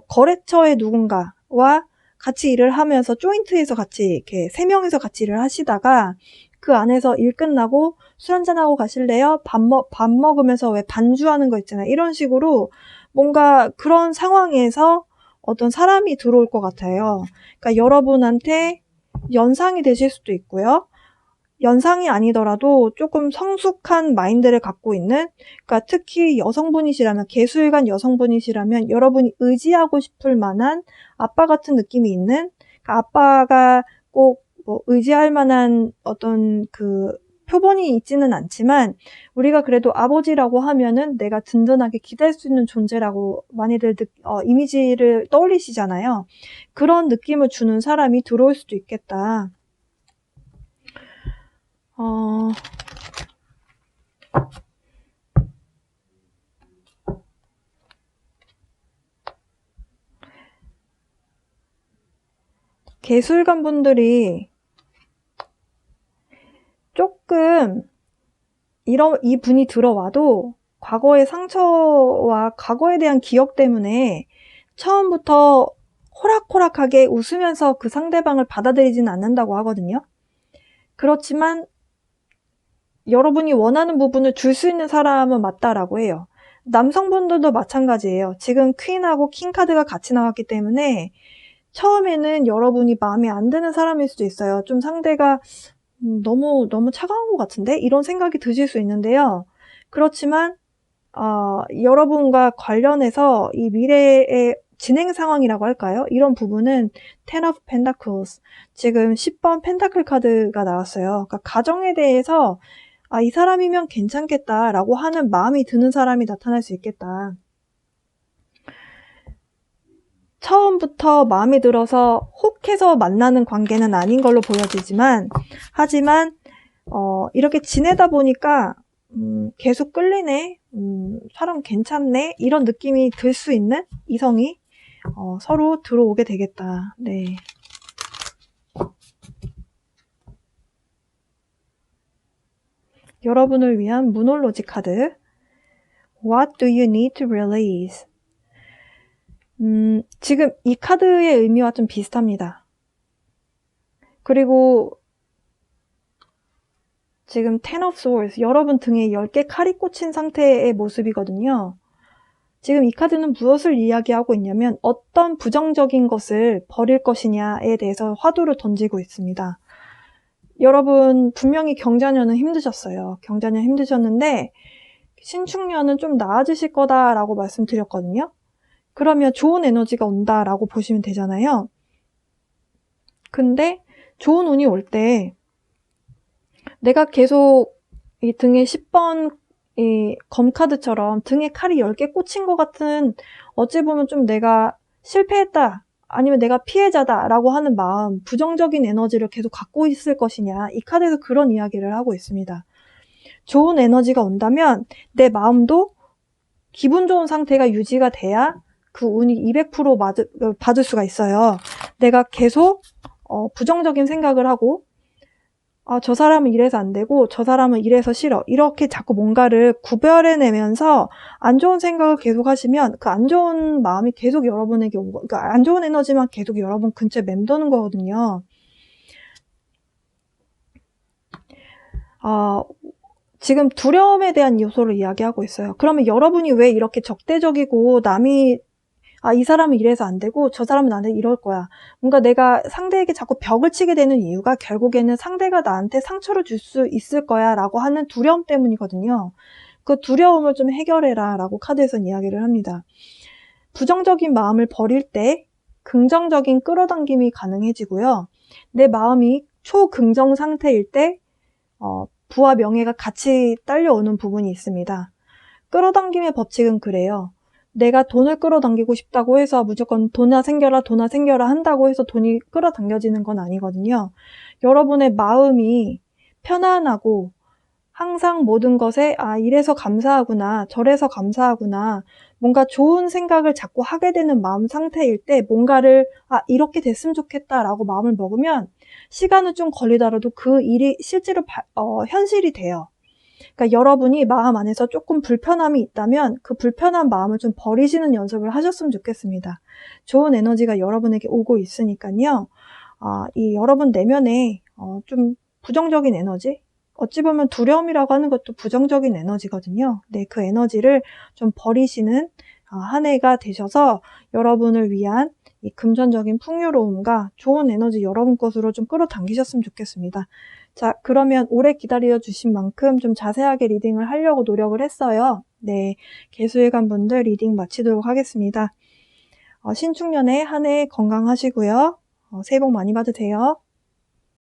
거래처의 누군가와 같이 일을 하면서 조인트에서 같이 이렇게 3명이서 같이 일을 하시다가 그 안에서 일 끝나고 술 한잔하고 가실래요? 밥 먹으면서 왜 반주하는 거 있잖아요. 이런 식으로 뭔가 그런 상황에서 어떤 사람이 들어올 것 같아요. 그러니까 여러분한테 연상이 되실 수도 있고요. 연상이 아니더라도 조금 성숙한 마인드를 갖고 있는, 그러니까 특히 여성분이시라면, 개수일간 여성분이시라면 여러분이 의지하고 싶을 만한 아빠 같은 느낌이 있는, 그러니까 아빠가 꼭 뭐 의지할 만한 어떤 그 표본이 있지는 않지만 우리가 그래도 아버지라고 하면은 내가 든든하게 기댈 수 있는 존재라고 많이들 이미지를 떠올리시잖아요. 그런 느낌을 주는 사람이 들어올 수도 있겠다. 개수일관 분들이 조금 이 분이 들어와도 과거의 상처와 과거에 대한 기억 때문에 처음부터 호락호락하게 웃으면서 그 상대방을 받아들이지는 않는다고 하거든요. 그렇지만 여러분이 원하는 부분을 줄 수 있는 사람은 맞다라고 해요. 남성분들도 마찬가지예요. 지금 퀸하고 킹카드가 같이 나왔기 때문에 처음에는 여러분이 마음에 안 드는 사람일 수도 있어요. 좀 상대가 너무 차가운 것 같은데? 이런 생각이 드실 수 있는데요. 그렇지만 여러분과 관련해서 이 미래의 진행 상황이라고 할까요? 이런 부분은 Ten of Pentacles, 지금 10번 펜타클 카드가 나왔어요. 그러니까 가정에 대해서 이 사람이면 괜찮겠다라고 하는 마음이 드는 사람이 나타날 수 있겠다. 처음부터 마음에 들어서 혹해서 만나는 관계는 아닌 걸로 보여지지만, 하지만 이렇게 지내다 보니까 계속 끌리네, 사람 괜찮네, 이런 느낌이 들 수 있는 이성이 서로 들어오게 되겠다. 네. 여러분을 위한 무놀로지 카드. What do you need to release? 지금 이 카드의 의미와 좀 비슷합니다. 그리고 지금 Ten of Swords, 여러분 등에 10개 칼이 꽂힌 상태의 모습이거든요. 지금 이 카드는 무엇을 이야기하고 있냐면 어떤 부정적인 것을 버릴 것이냐에 대해서 화두를 던지고 있습니다. 여러분 분명히 경자년은 힘드셨어요. 경자년 힘드셨는데 신축년은 좀 나아지실 거다라고 말씀드렸거든요. 그러면 좋은 에너지가 온다라고 보시면 되잖아요. 근데 좋은 운이 올 때 내가 계속 이 등에 10번 이 검카드처럼 등에 칼이 10개 꽂힌 것 같은, 어찌 보면 좀 내가 실패했다, 아니면 내가 피해자다 라고 하는 마음, 부정적인 에너지를 계속 갖고 있을 것이냐, 이 카드에서 그런 이야기를 하고 있습니다. 좋은 에너지가 온다면 내 마음도 기분 좋은 상태가 유지가 돼야 그 운이 200% 받을 수가 있어요. 내가 계속 부정적인 생각을 하고 저 사람은 이래서 안 되고 저 사람은 이래서 싫어, 이렇게 자꾸 뭔가를 구별해내면서 안 좋은 생각을 계속 하시면 그 안 좋은 마음이 계속 여러분에게 오고, 그러니까 안 좋은 에너지만 계속 여러분 근처에 맴도는 거거든요. 지금 두려움에 대한 요소를 이야기하고 있어요. 그러면 여러분이 왜 이렇게 적대적이고 남이 이 사람은 이래서 안 되고 저 사람은 나한테 이럴 거야, 뭔가 내가 상대에게 자꾸 벽을 치게 되는 이유가 결국에는 상대가 나한테 상처를 줄 수 있을 거야 라고 하는 두려움 때문이거든요. 그 두려움을 좀 해결해라 라고 카드에서는 이야기를 합니다. 부정적인 마음을 버릴 때 긍정적인 끌어당김이 가능해지고요. 내 마음이 초긍정 상태일 때 부와 명예가 같이 딸려오는 부분이 있습니다. 끌어당김의 법칙은 그래요. 내가 돈을 끌어당기고 싶다고 해서 무조건 돈아 생겨라 한다고 해서 돈이 끌어당겨지는 건 아니거든요. 여러분의 마음이 편안하고 항상 모든 것에 이래서 감사하구나, 저래서 감사하구나, 뭔가 좋은 생각을 자꾸 하게 되는 마음 상태일 때 뭔가를 이렇게 됐으면 좋겠다라고 마음을 먹으면 시간은 좀 걸리더라도 그 일이 실제로 현실이 돼요. 그러니까 여러분이 마음 안에서 조금 불편함이 있다면 그 불편한 마음을 좀 버리시는 연습을 하셨으면 좋겠습니다. 좋은 에너지가 여러분에게 오고 있으니까요. 이 여러분 내면에 좀 부정적인 에너지, 어찌 보면 두려움이라고 하는 것도 부정적인 에너지거든요. 네, 그 에너지를 좀 버리시는 한 해가 되셔서 여러분을 위한 이 금전적인 풍요로움과 좋은 에너지 여러분 것으로 좀 끌어당기셨으면 좋겠습니다. 자, 그러면 오래 기다려 주신 만큼 좀 자세하게 리딩을 하려고 노력을 했어요. 네, 개수일간 분들 리딩 마치도록 하겠습니다. 신축년에 한 해 건강하시고요. 새해 복 많이 받으세요.